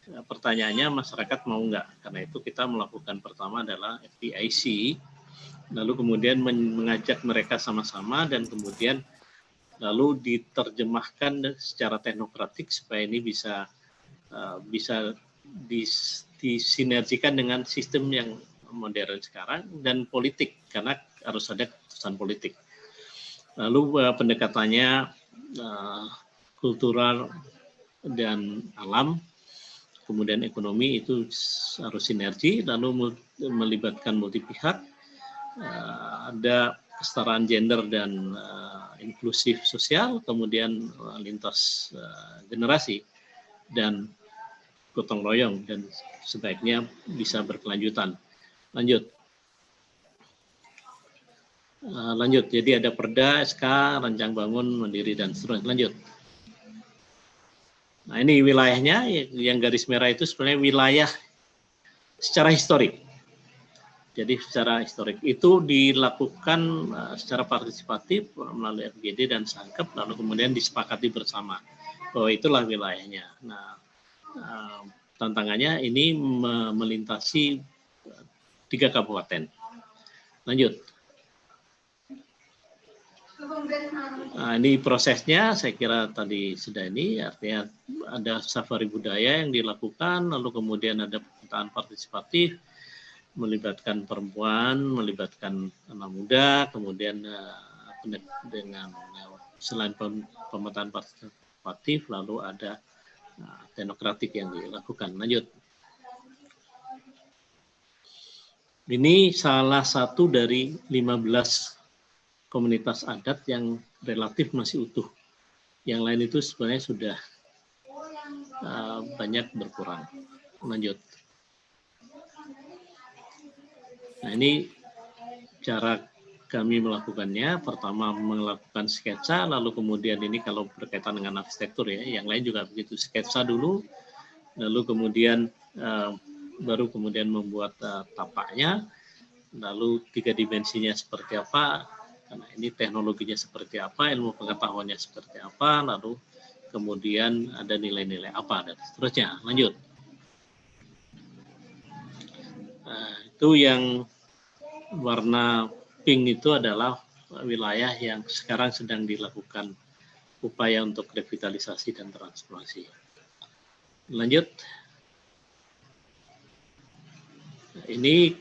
Pertanyaannya masyarakat mau nggak? Karena itu kita melakukan pertama adalah FDIC, lalu kemudian mengajak mereka sama-sama dan kemudian lalu diterjemahkan secara teknokratik supaya ini bisa disinergikan dengan sistem yang modern sekarang dan politik karena harus ada keputusan politik. Lalu pendekatannya kultural dan alam, kemudian ekonomi itu harus sinergi, lalu melibatkan multi pihak, ada kesetaraan gender dan inklusif sosial, kemudian lintas generasi dan gotong royong dan sebaiknya bisa berkelanjutan. Lanjut. Lanjut. Jadi ada Perda, SK, Rancang Bangun, Mandiri dan seterusnya. Lanjut. Nah ini wilayahnya yang garis merah itu sebenarnya wilayah secara historik. Jadi secara historik itu dilakukan secara partisipatif melalui FGD dan Sangkep, lalu kemudian disepakati bersama bahwa itulah wilayahnya. Nah tantangannya ini melintasi 3 kabupaten. Lanjut. Nah, ini prosesnya saya kira tadi sudah ini, artinya ada safari budaya yang dilakukan, lalu kemudian ada pemetaan partisipatif, melibatkan perempuan, melibatkan anak muda, kemudian dengan selain pemetaan partisipatif, lalu ada teknokratik yang dilakukan. Lanjut. Ini salah satu dari 15 komunitas adat yang relatif masih utuh. Yang lain itu sebenarnya sudah banyak berkurang. Lanjut. Nah ini cara kami melakukannya. Pertama melakukan sketsa, lalu kemudian ini kalau berkaitan dengan arsitektur ya, yang lain juga begitu. Sketsa dulu, lalu kemudian baru kemudian membuat tapaknya, lalu 3 dimensinya seperti apa, karena ini teknologinya seperti apa, ilmu pengetahuannya seperti apa, lalu kemudian ada nilai-nilai apa dan seterusnya. Lanjut. Nah, itu yang warna pink itu adalah wilayah yang sekarang sedang dilakukan upaya untuk revitalisasi dan transformasi. Lanjut. Ini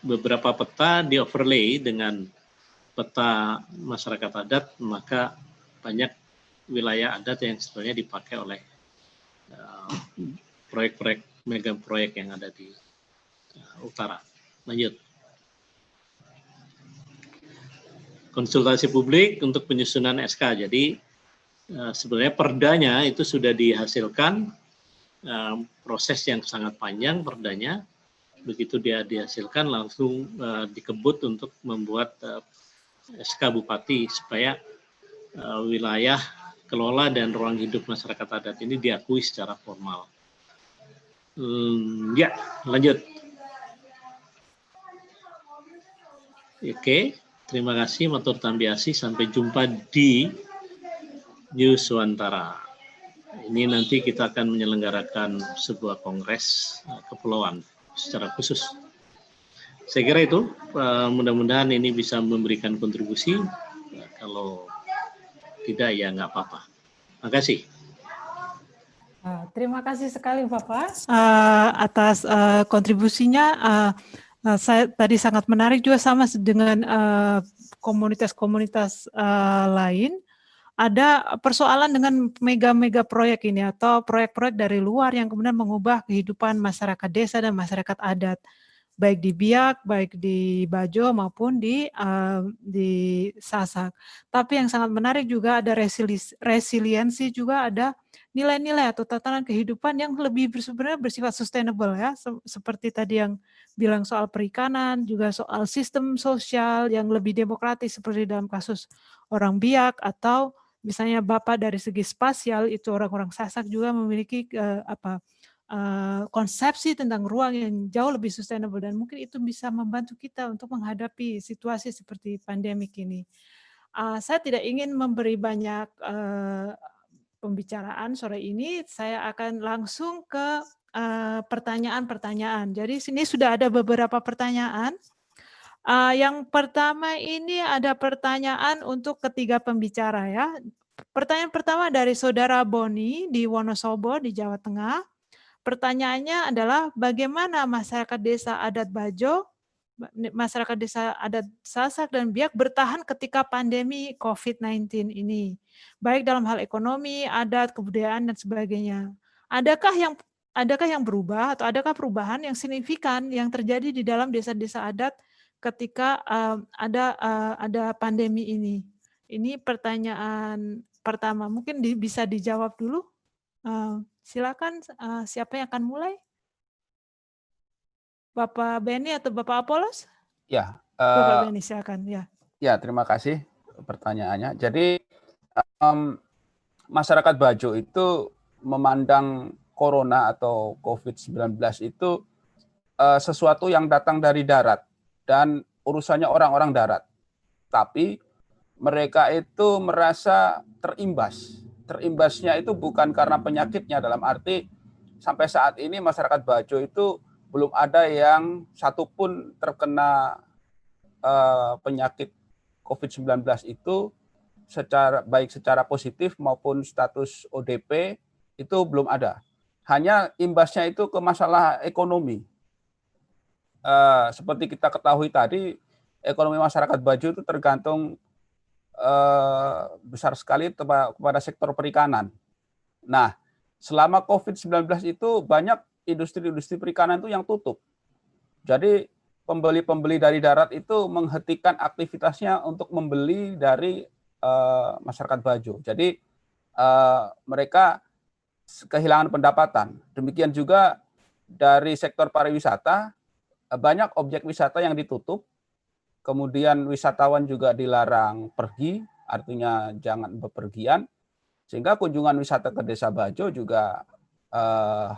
beberapa peta di overlay dengan peta masyarakat adat, maka banyak wilayah adat yang sebenarnya dipakai oleh proyek-proyek, mega proyek yang ada di utara. Lanjut. Konsultasi publik untuk penyusunan SK. Jadi sebenarnya perdanya itu sudah dihasilkan, proses yang sangat panjang perdanya. Begitu dia dihasilkan langsung dikebut untuk membuat SK Bupati supaya wilayah kelola dan ruang hidup masyarakat adat ini diakui secara formal. Ya, lanjut. Oke, terima kasih matur tambiasi, sampai jumpa di Newswantara. Ini nanti kita akan menyelenggarakan sebuah kongres kepulauan secara khusus. Saya kira itu, mudah-mudahan ini bisa memberikan kontribusi. Kalau tidak ya nggak apa-apa. Terima kasih. Terima kasih sekali Bapak atas kontribusinya. Saya tadi sangat menarik juga sama dengan komunitas-komunitas lain. Ada persoalan dengan mega-mega proyek ini atau proyek-proyek dari luar yang kemudian mengubah kehidupan masyarakat desa dan masyarakat adat, baik di Biak, baik di Bajo maupun di Sasak. Tapi yang sangat menarik juga ada resiliensi, juga ada nilai-nilai atau tatanan kehidupan yang lebih sebenarnya bersifat sustainable ya, seperti tadi yang bilang soal perikanan, juga soal sistem sosial yang lebih demokratis seperti dalam kasus orang Biak, atau misalnya Bapak dari segi spasial itu orang-orang Sasak juga memiliki konsepsi tentang ruang yang jauh lebih sustainable, dan mungkin itu bisa membantu kita untuk menghadapi situasi seperti pandemik ini. Saya tidak ingin memberi banyak pembicaraan sore ini, saya akan langsung ke pertanyaan-pertanyaan. Jadi sini sudah ada beberapa pertanyaan. Yang pertama ini ada pertanyaan untuk ketiga pembicara ya. Pertanyaan pertama dari Saudara Boni di Wonosobo di Jawa Tengah. Pertanyaannya adalah bagaimana masyarakat desa adat Bajo, masyarakat desa adat Sasak dan Biak bertahan ketika pandemi COVID-19 ini, baik dalam hal ekonomi, adat, kebudayaan dan sebagainya. Adakah yang berubah atau adakah perubahan yang signifikan yang terjadi di dalam desa-desa adat ketika ada pandemi ini? Ini pertanyaan pertama. Mungkin bisa dijawab dulu. Silakan, siapa yang akan mulai? Bapak Beni atau Bapak Apolos? Ya. Bapak Beni, silakan. Ya. Ya, terima kasih pertanyaannya. Jadi masyarakat Bajo itu memandang Corona atau COVID-19 itu sesuatu yang datang dari darat dan urusannya orang-orang darat. Tapi mereka itu merasa terimbas. Terimbasnya itu bukan karena penyakitnya, dalam arti sampai saat ini masyarakat Bajo itu belum ada yang satupun terkena penyakit COVID-19 itu baik secara positif maupun status ODP itu belum ada. Hanya imbasnya itu ke masalah ekonomi. Seperti kita ketahui tadi, ekonomi masyarakat Bajo itu tergantung besar sekali kepada sektor perikanan. Nah, selama COVID-19 itu banyak industri-industri perikanan itu yang tutup. Jadi pembeli-pembeli dari darat itu menghentikan aktivitasnya untuk membeli dari masyarakat Bajo. Jadi mereka kehilangan pendapatan. Demikian juga dari sektor pariwisata, banyak objek wisata yang ditutup. Kemudian wisatawan juga dilarang pergi, artinya jangan bepergian, sehingga kunjungan wisata ke Desa Bajo juga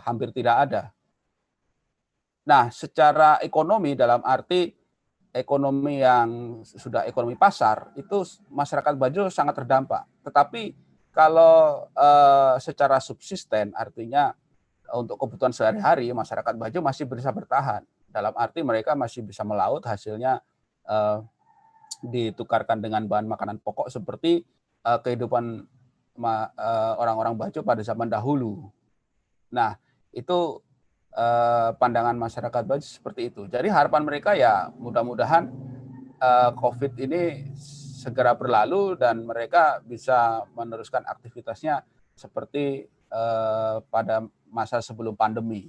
hampir tidak ada. Nah, secara ekonomi dalam arti ekonomi yang sudah ekonomi pasar, itu masyarakat Bajo sangat terdampak. Tetapi kalau secara subsisten, artinya untuk kebutuhan sehari-hari, masyarakat Bajo masih bisa bertahan. Dalam arti mereka masih bisa melaut, hasilnya ditukarkan dengan bahan makanan pokok seperti kehidupan orang-orang Bajo pada zaman dahulu. Nah, itu pandangan masyarakat Bajo seperti itu. Jadi harapan mereka ya mudah-mudahan COVID ini segera berlalu dan mereka bisa meneruskan aktivitasnya seperti pada masa sebelum pandemi.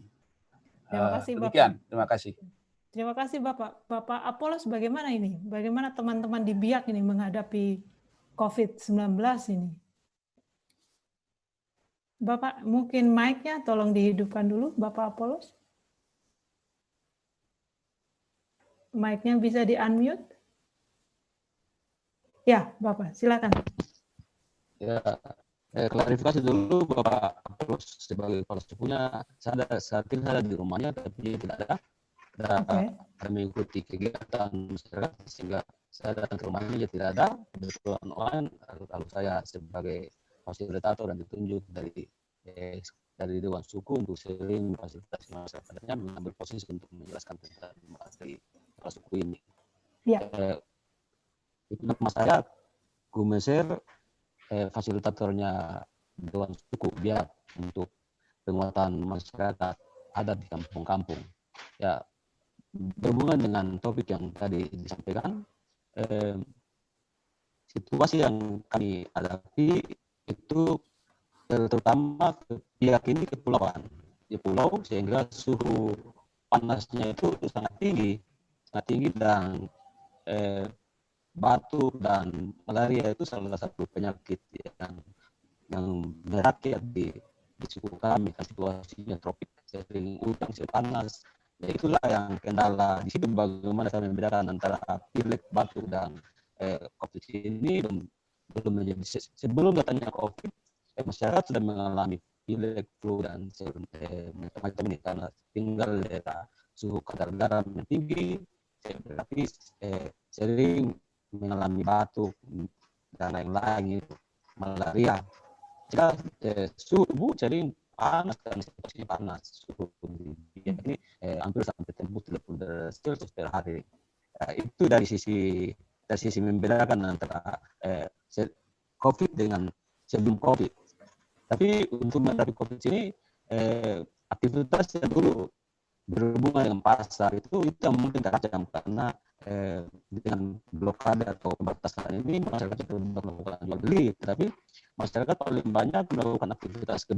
Terima kasih, demikian, Bapak. terima kasih. Terima kasih Bapak. Bapak Apolos bagaimana ini? Bagaimana teman-teman di Biak ini menghadapi COVID-19 ini? Bapak, mungkin mic-nya tolong dihidupkan dulu, Bapak Apolos. Mic-nya bisa di-unmute? Ya, Bapak, silakan. Ya, klarifikasi dulu Bapak Apolos sebagai kepala sukunya, saat ini saya ada di rumahnya tapi tidak ada. Kami mengikuti kegiatan masyarakat sehingga saya datang ke rumahnya tidak ada kebutuhan online. Lalu saya sebagai fasilitator dan ditunjuk dari dari Dewan Suku untuk sering memfasilitasi masyarakatnya mengambil posisi untuk menjelaskan tentang materi suku ini. Ya. Itu nama saya Gumeser, fasilitatornya Dewan Suku biar untuk penguatan masyarakat adat di kampung-kampung. Ya, berhubungan dengan topik yang tadi disampaikan, situasi yang kami hadapi itu terutama pihak ini kepulauan di pulau, sehingga suhu panasnya itu sangat tinggi dan batuk dan malaria itu salah satu penyakit yang merakyat di suku kami. Situasinya tropik, sering hujan, sering panas. Ya, itulah yang kendala di situ. Bagaimana saya membedakan antara pilek, batuk dan COVID ini belum menjadi sebelum datangnya COVID. Masyarakat sudah mengalami pilek, flu dan macam-macam ini karena tinggal di daerah suhu kadar garam yang tinggi, tapi sering mengalami batuk dan lain-lain itu, malaria. Jika suhu tubuh sering panas dan situasi panas, suhu ini hampir sampai tembus 30 derajat Celcius per hari. Itu dari sisi membedakan antara COVID dengan sebelum COVID. Tapi untuk menghadapi COVID ini, aktivitas yang dulu berhubungan dengan pasar itu yang mungkin teracam karena dengan blokade atau pembatasan ini masyarakat tidak melakukan jual beli, tapi masyarakat paling banyak melakukan aktivitas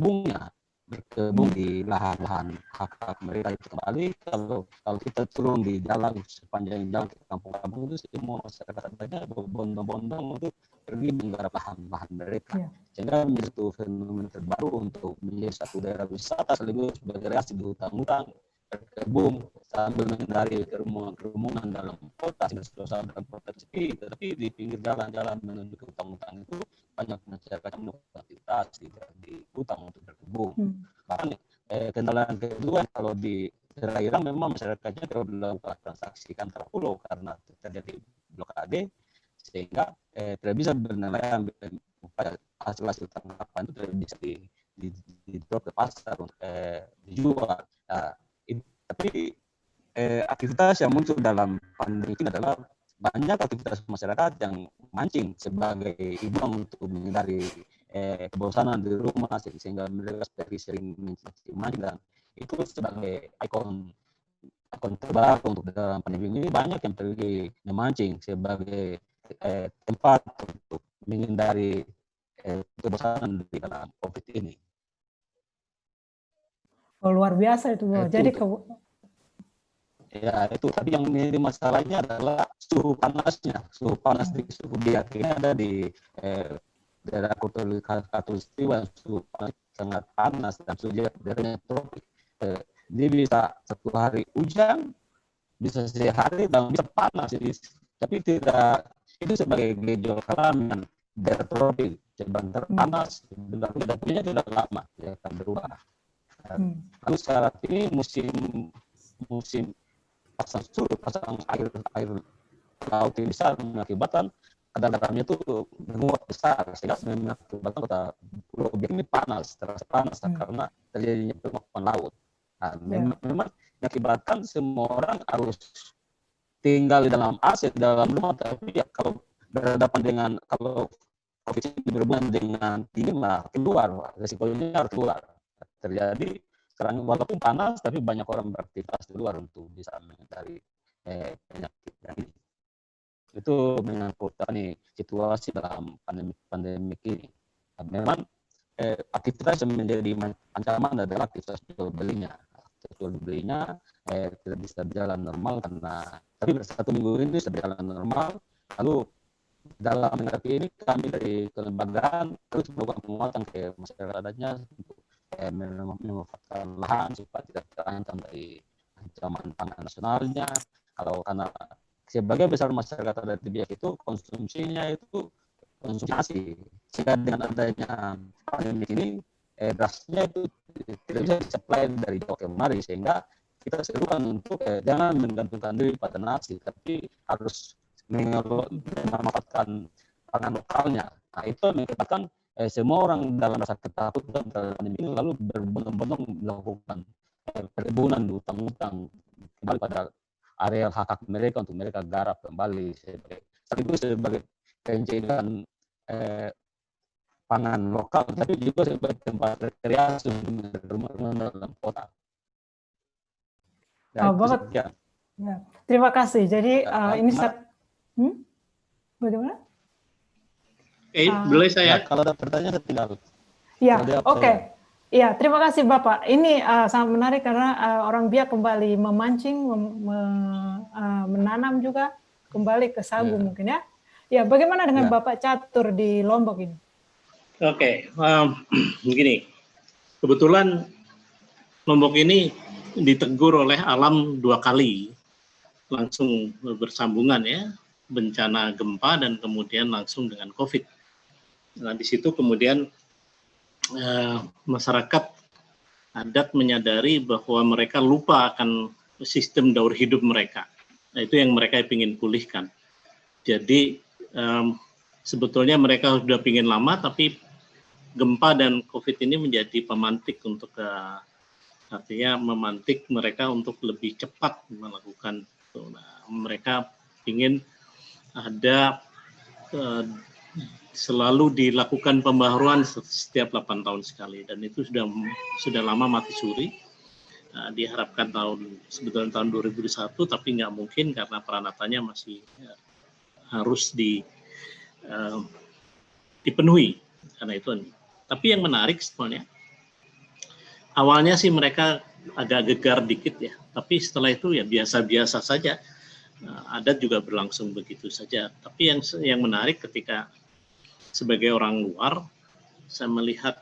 berkebun di lahan-lahan hak mereka itu kembali. Kalau kita turun di jalan sepanjang jalan ke kampung-kampung itu semua masyarakat banyak berbondong-bondong untuk pergi menggarap lahan-lahan mereka, sehingga menjadi satu fenomena terbaru untuk menjadi satu daerah wisata sekaligus berkreasi di hutan-hutan, berkebun sambil menghindari kerumunan dalam kota, suasana dalam kota sepi, tetapi di pinggir jalan-jalan menuju ke hutan-hutan itu banyak masyarakat yang melakukan aktivitas di hutan untuk berkebun. Bahkan kendala yang kedua, kalau di daerah Irang memang masyarakatnya tidak melakukan transaksi antar pulau karena terjadi blokade, sehingga tidak bisa bernelayan, hasil tangkapan itu tidak bisa di-drop ke pasar untuk dijual. Tapi aktivitas yang muncul dalam pandemi ini adalah banyak aktivitas masyarakat yang mancing sebagai hiburan untuk menghindari kebosanan di rumah, sehingga mereka sering mancing, dan itu sebagai ikon terbaru untuk dalam pandemi ini. Banyak yang pergi memancing sebagai tempat untuk menghindari kebosanan di dalam COVID ini. Oh, luar biasa itu, Bro. Jadi ya itu, tapi yang menjadi masalahnya adalah suhu panasnya. Suhu panas di suhu dia ini ada di daerah Khatulistiwa, suhu panas sangat panas dan suhu daerahnya tropik. Dia bisa satu hari hujan, bisa sehari dan bisa panas. Tapi tidak, itu sebagai gejolak alami daerah tropik, sebentar panas, sebentar hujan, tapi tidak lama dia akan berubah. Lalu saat ini musim pasang surut, pasang air laut yang besar mengakibatkan kadar garamnya itu menguap besar, sehingga mengakibatkan kota Pulau Biak ini terasa panas karena terjadinya penguapan laut. Nah, memang mengakibatkan semua orang harus tinggal di dalam AC, di dalam rumah, tapi ya kalau berhadapan dengan, kalau COVID ini berhubungan dengan dingin, keluar, resikonya harus keluar. Terjadi sekarang walaupun panas, tapi banyak orang beraktivitas di luar untuk bisa menghindari penyakit ini. Itu menyangkut situasi dalam pandemi ini. Memang aktivitas yang menjadi ancaman adalah aktivitas jual belinya. Jual belinya tidak bisa berjalan normal tapi satu minggu ini bisa berjalan normal. Lalu dalam menghadapi ini kami dari kelembagaan terus melakukan penguatan ke masyarakat adatnya untuk memanfaatkan lahan supaya tidak terancam dari ancaman pangan nasionalnya. Karena sebagai besar masyarakat adat di Biak itu konsumsinya itu konsumsi nasi, sehingga dengan adanya pandemi ini berasnya itu tidak bisa disuplai dari Jawa kemari, sehingga kita serukan untuk jangan menggantungkan diri pada nasi, tapi harus memanfaatkan pangan lokalnya. Nah, itu menyebabkan semua orang dalam rasa ketakutan terhadap pandemi ini lalu berbondong-bondong melakukan perkebunan, utang-utang kembali pada areal hak-hak mereka untuk mereka garap kembali sebagai pencegahan pangan lokal, tapi juga sebagai tempat rekreasi rumah-rumah dalam kota. Oh, banget. Ya. Terima kasih. Jadi ini bagaimana? Boleh saya? Kalau ada pertanyaan saya tinggal. Ya, oke. Ya, terima kasih Bapak. Ini sangat menarik karena orang Biak kembali memancing, menanam juga kembali ke sagu mungkin ya. Ya, bagaimana dengan Bapak Catur di Lombok ini? Oke, begini. Kebetulan Lombok ini ditegur oleh alam 2 kali, langsung bersambungan ya, bencana gempa dan kemudian langsung dengan COVID. Nah, di situ kemudian masyarakat adat menyadari bahwa mereka lupa akan sistem daur hidup mereka. Nah, itu yang mereka ingin pulihkan. Jadi sebetulnya mereka sudah ingin lama, tapi gempa dan COVID ini menjadi pemantik untuk artinya memantik mereka untuk lebih cepat melakukan itu. Nah, mereka ingin ada selalu dilakukan pembaharuan setiap 8 tahun sekali, dan itu sudah lama mati suri. Diharapkan sebetulnya tahun 2021, tapi nggak mungkin karena peranatannya masih harus dipenuhi karena itu. Tapi yang menarik sebetulnya awalnya sih mereka agak gegar dikit ya, tapi setelah itu ya biasa-biasa saja. Adat juga berlangsung begitu saja. Tapi yang menarik ketika sebagai orang luar, saya melihat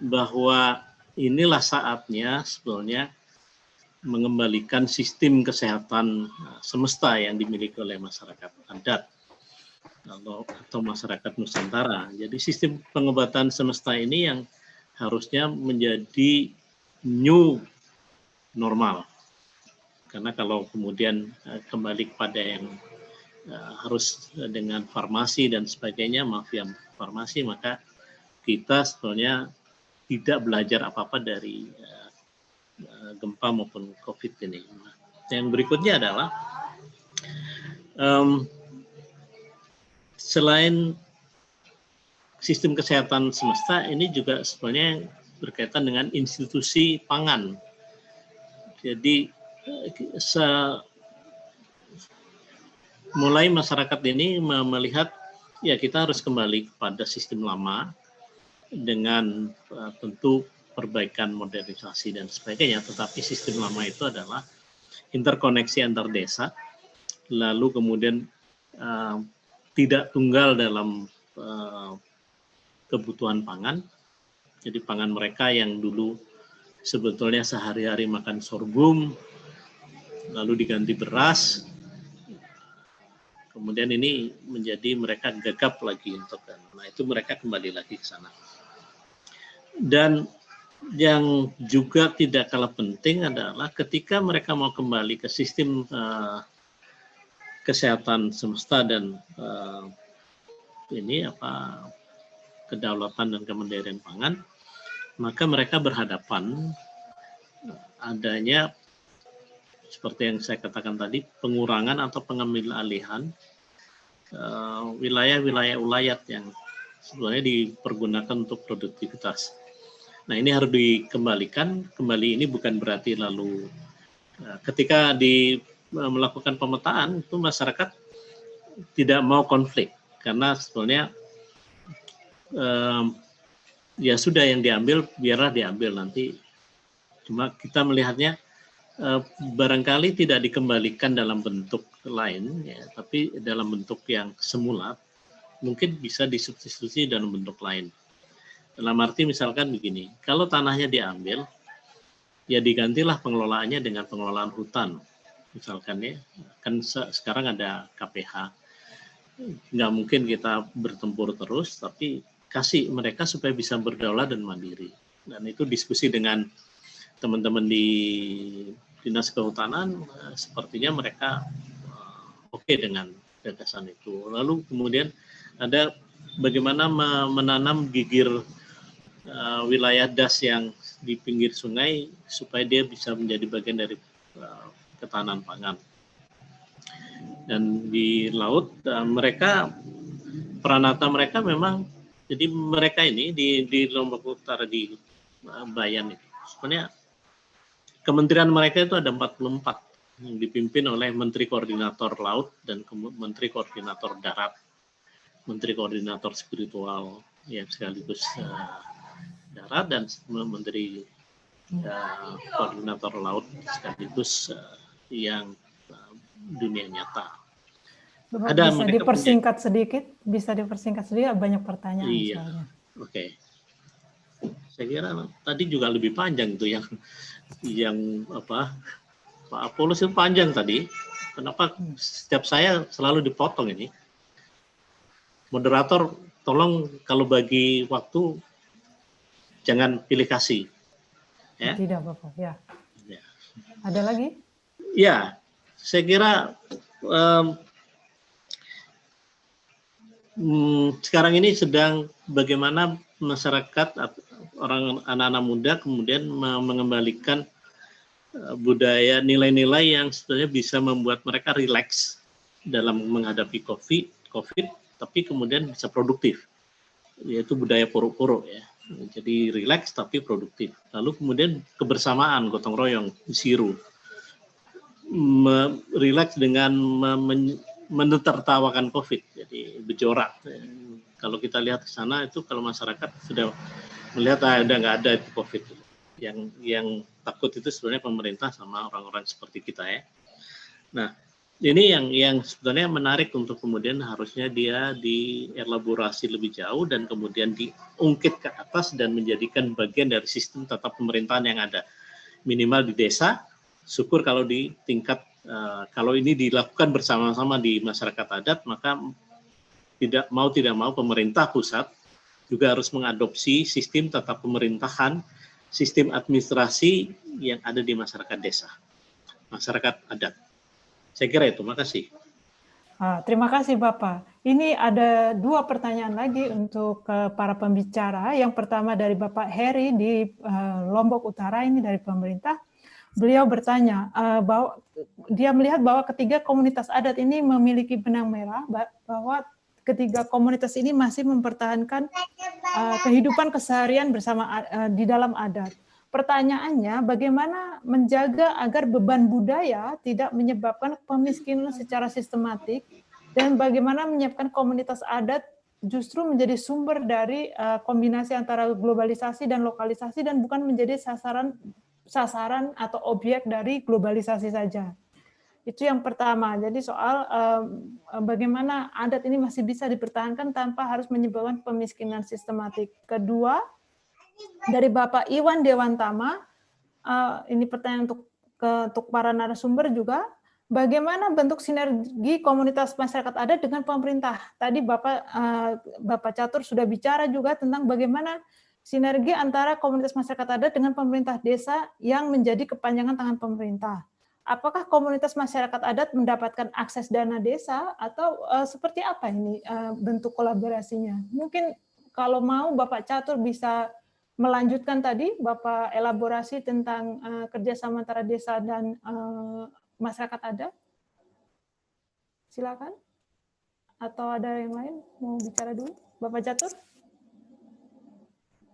bahwa inilah saatnya sebetulnya mengembalikan sistem kesehatan semesta yang dimiliki oleh masyarakat adat atau masyarakat Nusantara. Jadi sistem pengobatan semesta ini yang harusnya menjadi new normal. Karena kalau kemudian kembali kepada yang harus dengan farmasi dan sebagainya, mafia farmasi, maka kita sebenarnya tidak belajar apa-apa dari gempa maupun COVID ini. Yang berikutnya adalah selain sistem kesehatan semesta, ini juga sebenarnya berkaitan dengan institusi pangan. Jadi mulai masyarakat ini melihat ya kita harus kembali kepada sistem lama dengan tentu perbaikan modernisasi dan sebagainya, tetapi sistem lama itu adalah interkoneksi antar desa, lalu kemudian tidak tunggal dalam kebutuhan pangan. Jadi pangan mereka yang dulu sebetulnya sehari-hari makan sorghum, lalu diganti beras, kemudian ini menjadi mereka gagap lagi untuk, nah itu mereka kembali lagi ke sana. Dan yang juga tidak kalah penting adalah ketika mereka mau kembali ke sistem kesehatan semesta dan kedaulatan dan kemandirian pangan, maka mereka berhadapan adanya seperti yang saya katakan tadi, pengurangan atau pengambil alihan wilayah-wilayah ulayat yang sebenarnya dipergunakan untuk produktivitas. Nah, ini harus dikembalikan. Kembali ini bukan berarti lalu ketika melakukan pemetaan itu masyarakat tidak mau konflik, karena sebenarnya ya sudah yang diambil biarlah diambil nanti. Cuma kita melihatnya barangkali tidak dikembalikan dalam bentuk lain, ya, tapi dalam bentuk yang semula, mungkin bisa disubstitusi dalam bentuk lain. Dalam arti misalkan begini, kalau tanahnya diambil, ya digantilah pengelolaannya dengan pengelolaan hutan. Misalkan ya, kan sekarang ada KPH, nggak mungkin kita bertempur terus, tapi kasih mereka supaya bisa berdaulat dan mandiri. Dan itu diskusi dengan teman-teman di Dinas Kehutanan, sepertinya mereka oke dengan gagasan itu. Lalu kemudian ada bagaimana menanam gigir wilayah das yang di pinggir sungai supaya dia bisa menjadi bagian dari ketahanan pangan. Dan di laut mereka peranata mereka memang, jadi mereka ini di Lombok Utara di Bayan itu sebenarnya kementerian mereka itu ada 44 yang dipimpin oleh Menteri Koordinator Laut dan Menteri Koordinator Darat, Menteri Koordinator Spiritual yang sekaligus darat, dan Menteri Koordinator Laut sekaligus yang dunia nyata. Ada bisa dipersingkat sedikit? Bisa dipersingkat sedikit? Banyak pertanyaan. Iya. Oke. Saya kira tadi juga lebih panjang itu yang apa Pak Apollos itu panjang tadi. Kenapa setiap saya selalu dipotong ini? Moderator, tolong kalau bagi waktu jangan pilih kasih. Ya? Tidak Bapak. Ya. Ada lagi? Ya, saya kira sekarang ini sedang bagaimana masyarakat orang anak-anak muda kemudian mengembalikan budaya nilai-nilai yang sebenarnya bisa membuat mereka rileks dalam menghadapi COVID, tapi kemudian bisa produktif, yaitu budaya puruk-puruk ya. Jadi rileks tapi produktif. Lalu kemudian kebersamaan, gotong royong, siru, rileks dengan menertawakan COVID, jadi berjorak. Kalau kita lihat ke sana itu kalau masyarakat sudah melihat udah nggak ada itu COVID. Yang takut itu sebenarnya pemerintah sama orang-orang seperti kita ya. Nah, ini yang sebenarnya menarik untuk kemudian harusnya dia dielaborasi lebih jauh dan kemudian diungkit ke atas dan menjadikan bagian dari sistem tata pemerintahan yang ada. Minimal di desa, syukur kalau di tingkat kalau ini dilakukan bersama-sama di masyarakat adat, maka tidak mau pemerintah pusat juga harus mengadopsi sistem tata pemerintahan, sistem administrasi yang ada di masyarakat desa, masyarakat adat. Saya kira itu, makasih. Terima kasih Bapak. Ini ada 2 pertanyaan lagi untuk para pembicara. Yang pertama dari Bapak Heri di Lombok Utara, ini dari pemerintah. Beliau bertanya bahwa dia melihat bahwa ketiga komunitas adat ini memiliki benang merah, bahwa ketiga komunitas ini masih mempertahankan kehidupan keseharian bersama di dalam adat. Pertanyaannya, bagaimana menjaga agar beban budaya tidak menyebabkan pemiskinan secara sistematik, dan bagaimana menyiapkan komunitas adat justru menjadi sumber dari kombinasi antara globalisasi dan lokalisasi dan bukan menjadi sasaran atau objek dari globalisasi saja. Itu yang pertama. Jadi soal bagaimana adat ini masih bisa dipertahankan tanpa harus menyebabkan pemiskinan sistematik. Kedua, dari Bapak Iwan Dewantama, ini pertanyaan untuk para narasumber juga, bagaimana bentuk sinergi komunitas masyarakat adat dengan pemerintah? Tadi Bapak Catur sudah bicara juga tentang bagaimana sinergi antara komunitas masyarakat adat dengan pemerintah desa yang menjadi kepanjangan tangan pemerintah. Apakah komunitas masyarakat adat mendapatkan akses dana desa atau seperti apa ini bentuk kolaborasinya? Mungkin kalau mau Bapak Catur bisa melanjutkan tadi, Bapak elaborasi tentang kerjasama antara desa dan masyarakat adat. Silakan. Atau ada yang lain mau bicara dulu? Bapak Catur?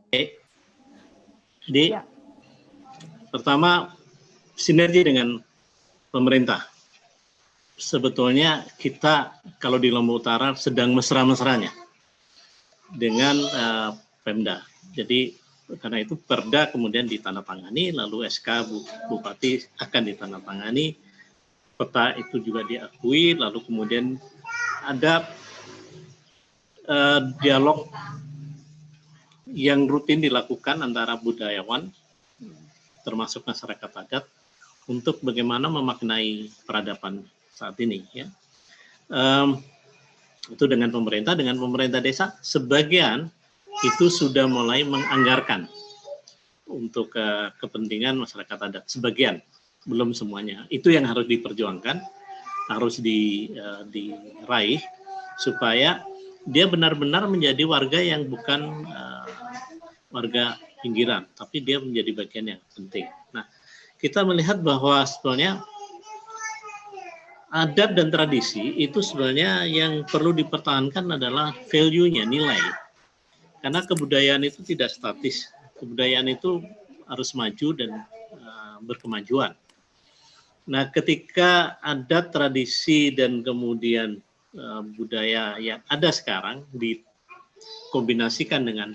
Oke. Jadi, pertama, sinergi dengan pemerintah. Sebetulnya kita kalau di Lombok Utara sedang mesra-mesranya dengan Pemda. Jadi karena itu Perda kemudian ditandatangani, lalu SK Bupati akan ditandatangani, peta itu juga diakui, lalu kemudian ada dialog yang rutin dilakukan antara budayawan, termasuk masyarakat adat, untuk bagaimana memaknai peradaban saat ini. Ya. Itu dengan pemerintah desa, sebagian itu sudah mulai menganggarkan untuk kepentingan masyarakat adat. Sebagian, belum semuanya. Itu yang harus diperjuangkan, harus diraih, supaya dia benar-benar menjadi warga yang bukan warga pinggiran, tapi dia menjadi bagian yang penting. Nah, kita melihat bahwa sebenarnya adat dan tradisi itu sebenarnya yang perlu dipertahankan adalah value-nya, nilai. Karena kebudayaan itu tidak statis. Kebudayaan itu harus maju dan berkemajuan. Nah, ketika adat, tradisi, dan kemudian budaya yang ada sekarang dikombinasikan dengan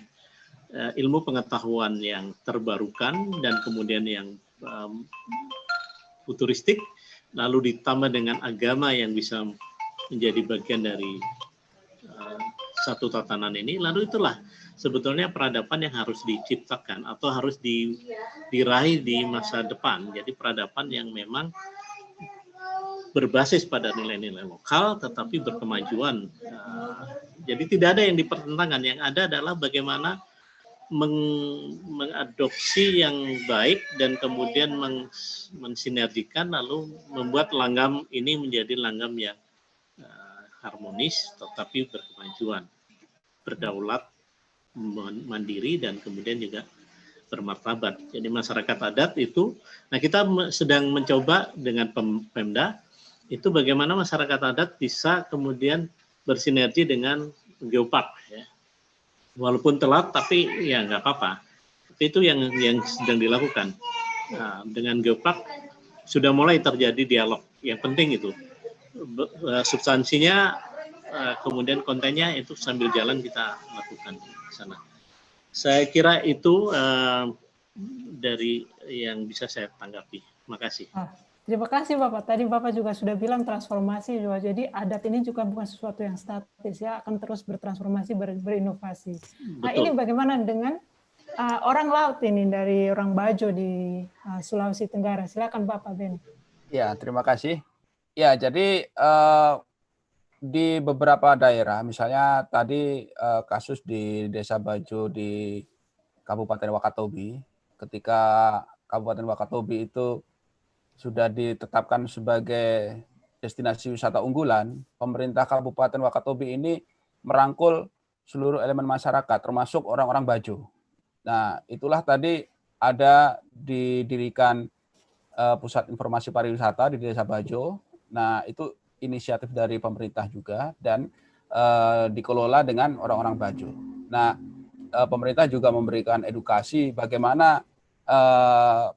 ilmu pengetahuan yang terbarukan dan kemudian yang futuristik, lalu ditambah dengan agama yang bisa menjadi bagian dari satu tatanan ini, lalu itulah sebetulnya peradaban yang harus diciptakan atau harus diraih di masa depan. Jadi peradaban yang memang berbasis pada nilai-nilai lokal tetapi berkemajuan. Jadi tidak ada yang dipertentangkan, yang ada adalah bagaimana mengadopsi yang baik dan kemudian mensinergikan lalu membuat langgam ini menjadi langgam yang harmonis tetapi berkemajuan, berdaulat, mandiri, dan kemudian juga bermartabat. Jadi masyarakat adat itu, nah kita sedang mencoba dengan Pemda itu bagaimana masyarakat adat bisa kemudian bersinergi dengan Geopark, ya. Walaupun telat, tapi ya nggak apa-apa. Tapi itu yang sedang dilakukan. Nah, dengan Geopark sudah mulai terjadi dialog. Yang penting itu substansinya, kemudian kontennya itu sambil jalan kita lakukan di sana. Saya kira itu dari yang bisa saya tanggapi. Terima kasih. Terima kasih Bapak. Tadi Bapak juga sudah bilang transformasi juga. Jadi adat ini juga bukan sesuatu yang statis, ya, akan terus bertransformasi, berinovasi. Nah, ini bagaimana dengan orang laut ini dari orang Bajo di Sulawesi Tenggara? Silakan Bapak Ben. Ya, terima kasih. Ya, jadi di beberapa daerah, misalnya tadi kasus di Desa Bajo di Kabupaten Wakatobi, ketika Kabupaten Wakatobi itu sudah ditetapkan sebagai destinasi wisata unggulan, pemerintah Kabupaten Wakatobi ini merangkul seluruh elemen masyarakat, termasuk orang-orang Bajo. Nah, itulah tadi ada didirikan pusat informasi pariwisata di Desa Bajo. Nah, itu inisiatif dari pemerintah juga dan dikelola dengan orang-orang Bajo. Nah, pemerintah juga memberikan edukasi bagaimana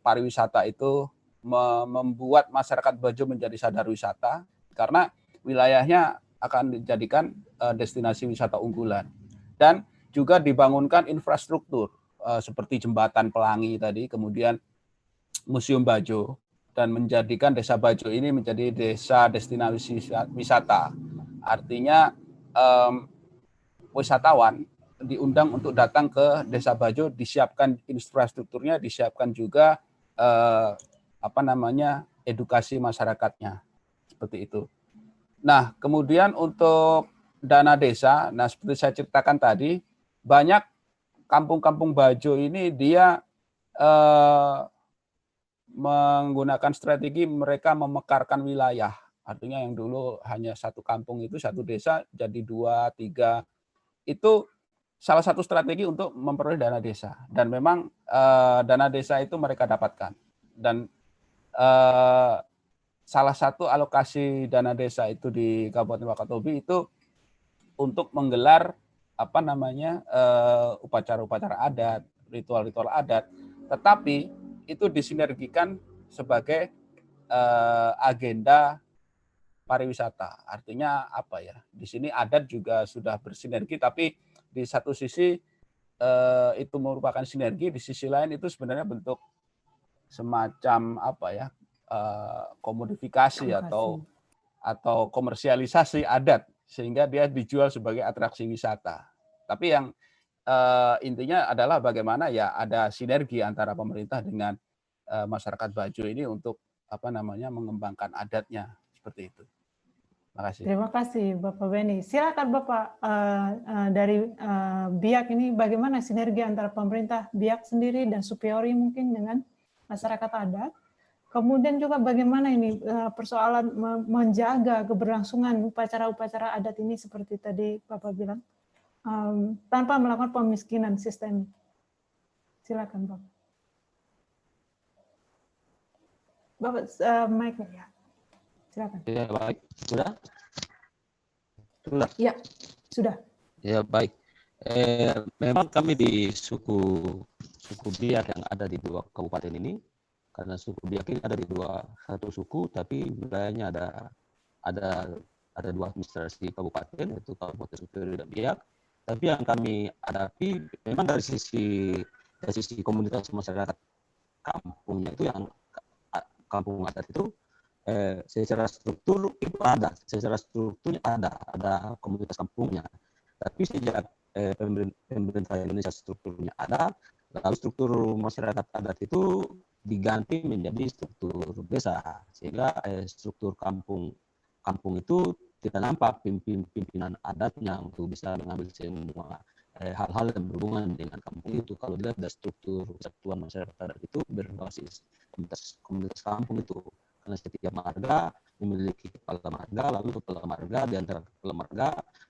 pariwisata itu membuat masyarakat Bajo menjadi sadar wisata karena wilayahnya akan dijadikan destinasi wisata unggulan dan juga dibangunkan infrastruktur seperti jembatan Pelangi tadi, kemudian Museum Bajo dan menjadikan Desa Bajo ini menjadi desa destinasi wisata. Artinya wisatawan diundang untuk datang ke Desa Bajo, disiapkan infrastrukturnya, disiapkan juga edukasi masyarakatnya, seperti itu. Nah, kemudian untuk dana desa, nah seperti saya ceritakan tadi, banyak kampung-kampung Bajo ini dia menggunakan strategi mereka memekarkan wilayah. Artinya yang dulu hanya satu kampung itu, satu desa, jadi 2, 3. Itu salah satu strategi untuk memperoleh dana desa. Dan memang dana desa itu mereka dapatkan. Dan salah satu alokasi dana desa itu di Kabupaten Wakatobi itu untuk menggelar upacara-upacara adat, ritual-ritual adat, tetapi itu disinergikan sebagai agenda pariwisata. Artinya apa ya? Di sini adat juga sudah bersinergi, tapi di satu sisi itu merupakan sinergi, di sisi lain itu sebenarnya bentuk semacam komodifikasi atau komersialisasi adat sehingga dia dijual sebagai atraksi wisata. Tapi yang intinya adalah bagaimana ya ada sinergi antara pemerintah dengan masyarakat Bajo ini untuk mengembangkan adatnya seperti itu. Terima kasih. Terima kasih Bapak Beni. Silakan Bapak dari BIAK ini bagaimana sinergi antara pemerintah BIAK sendiri dan Supyori mungkin dengan masyarakat adat. Kemudian juga bagaimana ini persoalan menjaga keberlangsungan upacara-upacara adat ini seperti tadi Bapak bilang, tanpa melakukan pemiskinan sistemik. Silakan Bapak. Bapak, mic-nya ya. Silakan. Ya, baik. Sudah? Sudah? Ya, sudah. Ya, baik. Memang kami di suku Biak yang ada di 2 kabupaten ini, karena suku Biak ini ada di satu suku, tapi wilayahnya ada 2 administrasi kabupaten, yaitu Kabupaten Superi dan Biak. Tapi yang kami hadapi memang dari sisi komunitas masyarakat kampungnya itu, yang kampung adat itu secara struktur itu ada, secara strukturnya ada komunitas kampungnya. Tapi sejak pemerintah Indonesia strukturnya ada, lalu struktur masyarakat adat itu diganti menjadi struktur desa, sehingga struktur kampung itu tidak nampak pimpinan adatnya untuk bisa mengambil semua hal-hal yang berhubungan dengan kampung itu. Kalau dilihat dari struktur kesatuan masyarakat adat itu berbasis komunitas kampung itu, karena setiap marga memiliki kepala marga, lalu kepala marga di antara kepala marga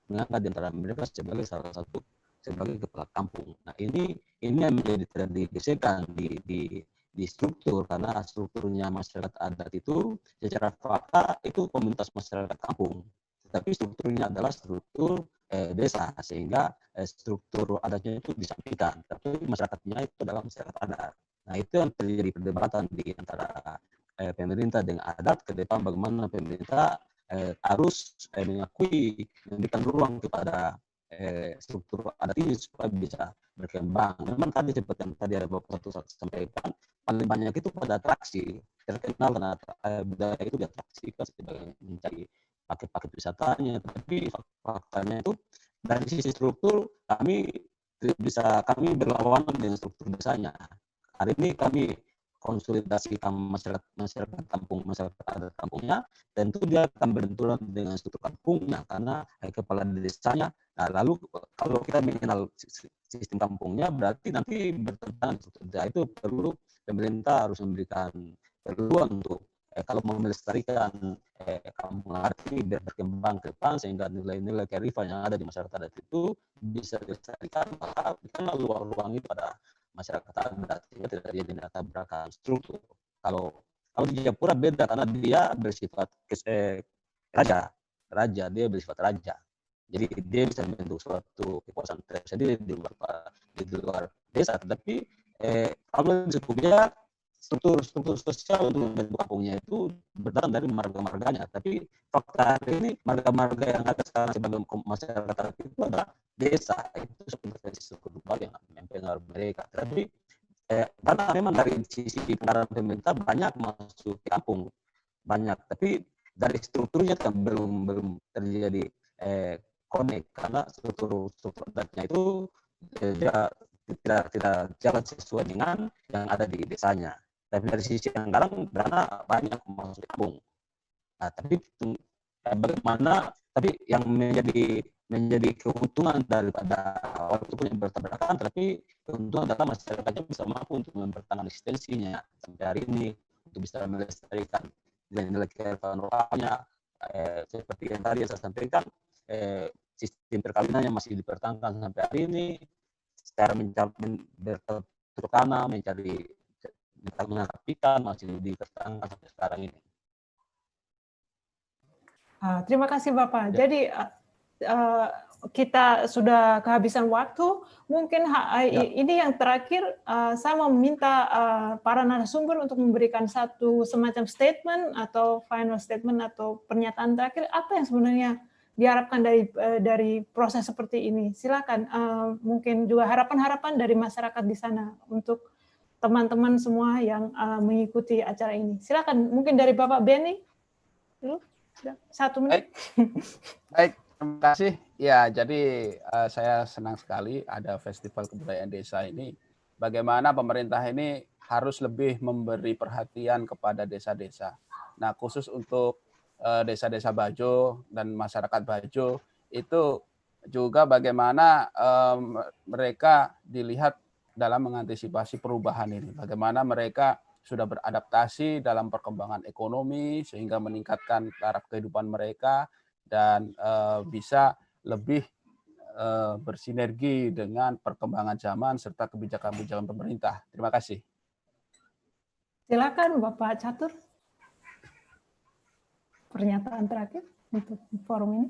mengangkat di antara mereka sebagai salah satu sebagai kepala kampung. Nah ini yang menjadi terjadi gesekan di struktur, karena strukturnya masyarakat adat itu secara fakta itu komunitas masyarakat kampung, tapi strukturnya adalah struktur desa, sehingga struktur adatnya itu disampaikan, tapi masyarakatnya itu adalah masyarakat adat. Nah itu yang terjadi perdebatan di antara pemerintah dengan adat ke depan, bagaimana pemerintah harus mengakui, memberikan ruang kepada struktur adat ini supaya bisa berkembang. Memang tadi seperti yang tadi ada Bapak satu sampaikan, paling banyak itu pada atraksi, terkenal karena budaya itu diatraksikan sebagai mencari paket-paket wisatanya, tapi faktanya itu dari sisi struktur kami berlawanan dengan struktur desanya. Hari ini kami konsolidasi masyarakat kampung, masyarakat adat kampungnya, tentu dia akan berbenturan dengan struktur kampungnya karena kepala desanya. Nah, lalu kalau kita mengenal sistem kampungnya, berarti nanti bertentangan struktur desa. Itu perlu pemerintah harus memberikan peluang untuk kalau mau melestarikan kampung adat ini biar berkembang ke depan, sehingga nilai-nilai kearifan yang ada di masyarakat adat itu bisa dilestarikan, maka berikanlah ruang-ruang itu pada masyarakat adat sehingga tidak terjadi tabrakan struktur. Kalau di Jayapura beda karena dia bersifat raja, dia bersifat raja. Jadi dia bisa membentuk suatu kekuasaan tersendiri di luar desa. Tapi kalau di suku Biak, struktur sosial untuk membentuk kampungnya itu berdatang dari marga-marganya. Tapi fakta hari ini marga-marga yang ada sekarang sebagai masyarakat adat itu adalah desa, itu seperti suku global yang mempengaruhi mereka. Tapi karena memang dari sisi pengaruh pemerintah banyak masuk ke kampung, banyak, tapi dari strukturnya kan belum terjadi connect, karena struktur adatnya itu tidak jalan sesuai dengan yang ada di desanya. Tapi dari sisi anggaran dana banyak masuk ke kampung. Nah, tapi bagaimana? Tapi yang menjadi keuntungan daripada walaupun yang bertabrakan, tapi keuntungan adalah masyarakatnya bisa mampu untuk mempertahankan eksistensinya sampai hari ini, untuk bisa melestarikan nilai-nilai kearifan lokalnya. Seperti yang tadi saya sampaikan, sistem perkawinannya masih dipertahankan sampai hari ini, secara bertutur kana, mencari menangkap ikan masih dipertahankan sampai sekarang ini. Terima kasih Bapak. Ya. Jadi kita sudah kehabisan waktu. Mungkin ini yang terakhir, saya mau meminta para narasumber untuk memberikan satu semacam statement atau final statement atau pernyataan terakhir, apa yang sebenarnya diharapkan dari proses seperti ini. Silakan. Mungkin juga harapan-harapan dari masyarakat di sana untuk teman-teman semua yang mengikuti acara ini. Silakan. Mungkin dari Bapak Benny dulu. 1 menit. Baik, terima kasih. Ya, jadi saya senang sekali ada Festival Kebudayaan Desa ini. Bagaimana pemerintah ini harus lebih memberi perhatian kepada desa-desa. Nah, khusus untuk desa-desa Bajo dan masyarakat Bajo itu juga bagaimana mereka dilihat dalam mengantisipasi perubahan ini. Bagaimana mereka sudah beradaptasi dalam perkembangan ekonomi sehingga meningkatkan taraf kehidupan mereka dan bisa lebih bersinergi dengan perkembangan zaman serta kebijakan-kebijakan pemerintah. Terima kasih. Silakan Bapak Catur. Pernyataan terakhir untuk forum ini.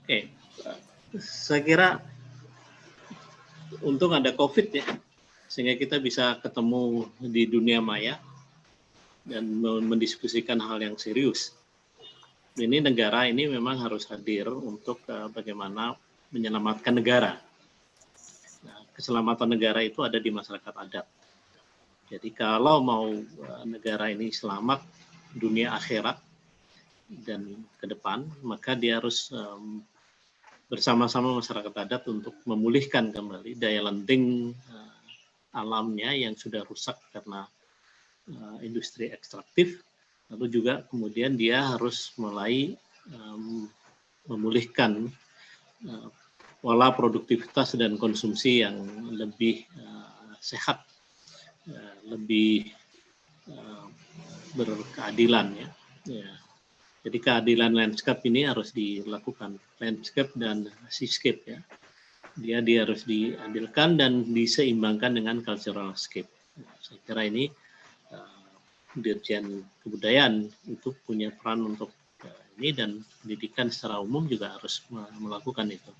Oke, saya kira untung ada COVID ya, sehingga kita bisa ketemu di dunia maya dan mendiskusikan hal yang serius. Ini negara ini memang harus hadir untuk bagaimana menyelamatkan negara. Nah, keselamatan negara itu ada di masyarakat adat. Jadi kalau mau negara ini selamat dunia akhirat dan ke depan, maka dia harus bersama-sama masyarakat adat untuk memulihkan kembali daya lenting alamnya yang sudah rusak karena industri ekstraktif. Lalu juga kemudian dia harus mulai memulihkan pola produktivitas dan konsumsi yang lebih sehat, lebih berkeadilan ya. Jadi keadilan landscape ini harus dilakukan, landscape dan seascape ya. Dia harus diadilkan dan diseimbangkan dengan cultural landscape. Saya kira ini Dirjen Kebudayaan itu punya peran untuk ini, dan pendidikan secara umum juga harus melakukan itu.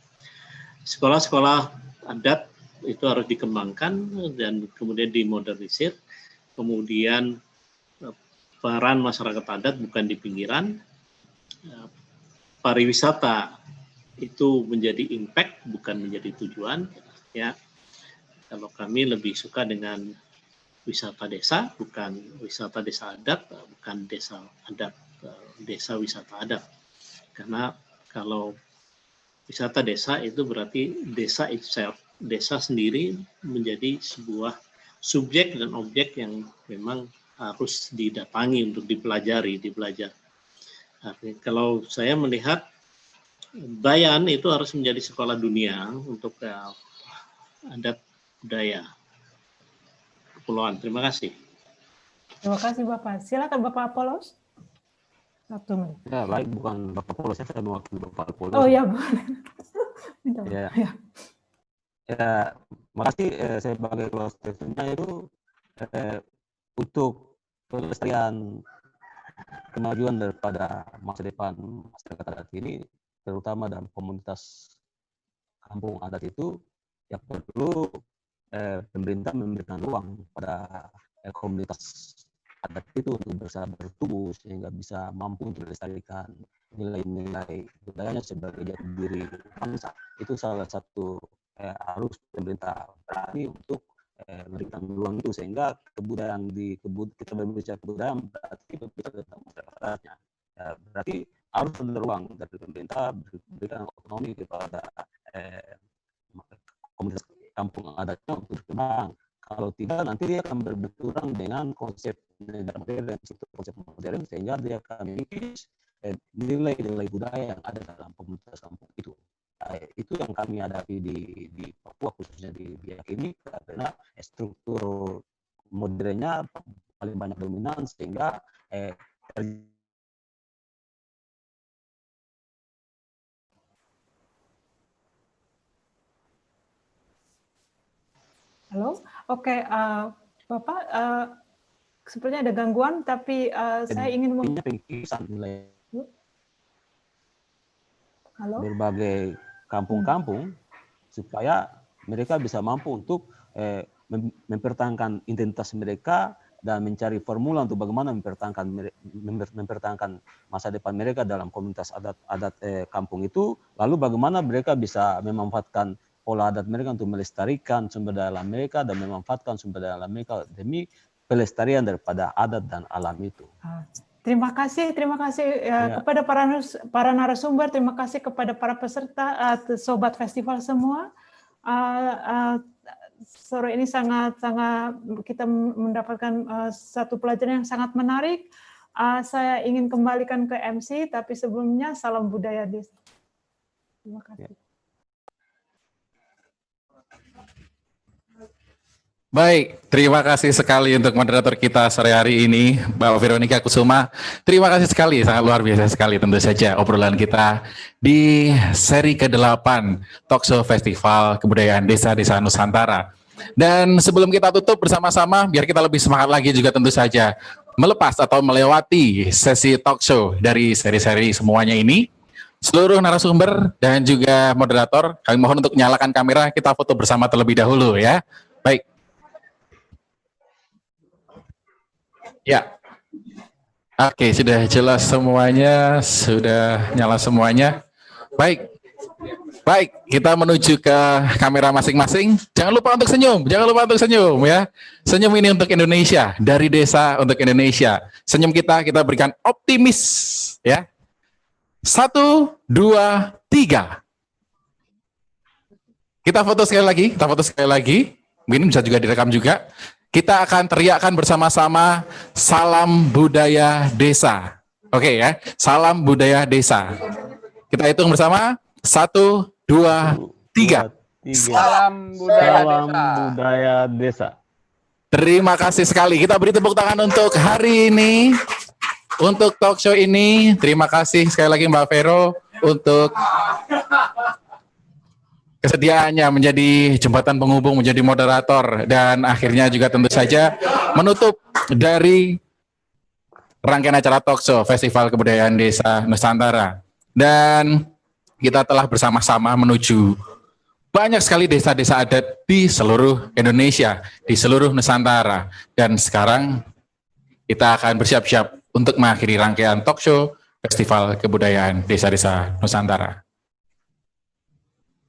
Sekolah-sekolah adat itu harus dikembangkan dan kemudian dimodernisir. Kemudian peran masyarakat adat bukan di pinggiran. Pariwisata itu menjadi impact bukan menjadi tujuan. Ya, kalau kami lebih suka dengan wisata desa, bukan wisata desa adat, bukan desa adat, desa wisata adat. Karena kalau wisata desa itu berarti desa itself, desa sendiri menjadi sebuah subjek dan objek yang memang harus didatangi untuk dipelajari, dibelajar. Nah, kalau saya melihat Bayan itu harus menjadi sekolah dunia untuk adat budaya kepulauan. Terima kasih. Terima kasih Bapak. Silakan Bapak Apolos. 1 menit. Ya, baik, bukan Bapak Polos, saya mewakili Bapak Polos. Oh ya, boleh. Ya. Ya. Ya, makasih saya sebagai ketua statementnya itu untuk pelestarian kemajuan daripada masa depan masyarakat adat ini, terutama dalam komunitas kampung adat itu, yang perlu pemerintah memberikan ruang pada komunitas adat itu untuk bisa bertumbuh sehingga bisa mampu untuk melestarikan nilai-nilai budayanya sebagai jati diri bangsa. Itu salah satu harus pemerintah berani untuk memberikan ruang itu, sehingga kebudayaan kita berbicara kebudayaan berarti berbicara tentang masyarakatnya. Ya, berarti harus ada ruang dari pemerintah berikan otonomi kepada komunitas kampung adatnya untuk berkembang. Kalau tidak, nanti dia akan berbenturan dengan konsep negara modern, konsep modern, sehingga dia akan mengikis nilai-nilai budaya yang ada dalam komunitas kampung itu. Itu yang kami hadapi di Papua, khususnya di Biak ini, karena struktur modernnya paling banyak dominan, sehingga Halo, oke, Bapak, sepertinya ada gangguan, tapi saya ingin pengkisan nilai Halo? berbagai kampung-kampung supaya mereka bisa mampu untuk mempertahankan identitas mereka dan mencari formula untuk bagaimana mempertahankan masa depan mereka dalam komunitas adat kampung itu. Lalu bagaimana mereka bisa memanfaatkan pola adat mereka untuk melestarikan sumber daya alam mereka dan memanfaatkan sumber daya alam mereka demi pelestarian daripada adat dan alam itu. Terima kasih kepada para narasumber, terima kasih kepada para peserta, sobat festival semua. Sore ini sangat kita mendapatkan satu pelajaran yang sangat menarik. Saya ingin kembalikan ke MC, tapi sebelumnya salam budaya desa. Terima kasih. Baik, terima kasih sekali untuk moderator kita sore hari ini, Mbak Veronica Kusuma. Terima kasih sekali, sangat luar biasa sekali tentu saja obrolan kita di seri ke-8 Talkshow Festival Kebudayaan Desa-Desa Nusantara. Dan sebelum kita tutup bersama-sama, biar kita lebih semangat lagi juga tentu saja melepas atau melewati sesi talkshow dari seri-seri semuanya ini, seluruh narasumber dan juga moderator, kami mohon untuk nyalakan kamera, kita foto bersama terlebih dahulu ya. Baik. Ya, oke, sudah jelas semuanya, sudah nyala semuanya. Baik, baik, kita menuju ke kamera masing-masing. Jangan lupa untuk senyum, jangan lupa untuk senyum ya. Senyum ini untuk Indonesia, dari desa untuk Indonesia. Senyum kita berikan optimis ya. 1, 2, 3. Kita foto sekali lagi, Mungkin bisa juga direkam juga. Kita akan teriakkan bersama-sama salam budaya desa. Oke ya, salam budaya desa. Kita hitung bersama, 1, 2, 3. Salam budaya desa. Terima kasih sekali. Kita beri tepuk tangan untuk hari ini, untuk talk show ini. Terima kasih sekali lagi Mbak Vero untuk kesediaannya menjadi jembatan penghubung, menjadi moderator, dan akhirnya juga tentu saja menutup dari rangkaian acara talkshow Festival Kebudayaan Desa Nusantara. Dan kita telah bersama-sama menuju banyak sekali desa-desa adat di seluruh Indonesia, di seluruh Nusantara. Dan sekarang kita akan bersiap-siap untuk mengakhiri rangkaian talkshow Festival Kebudayaan Desa-Desa Nusantara.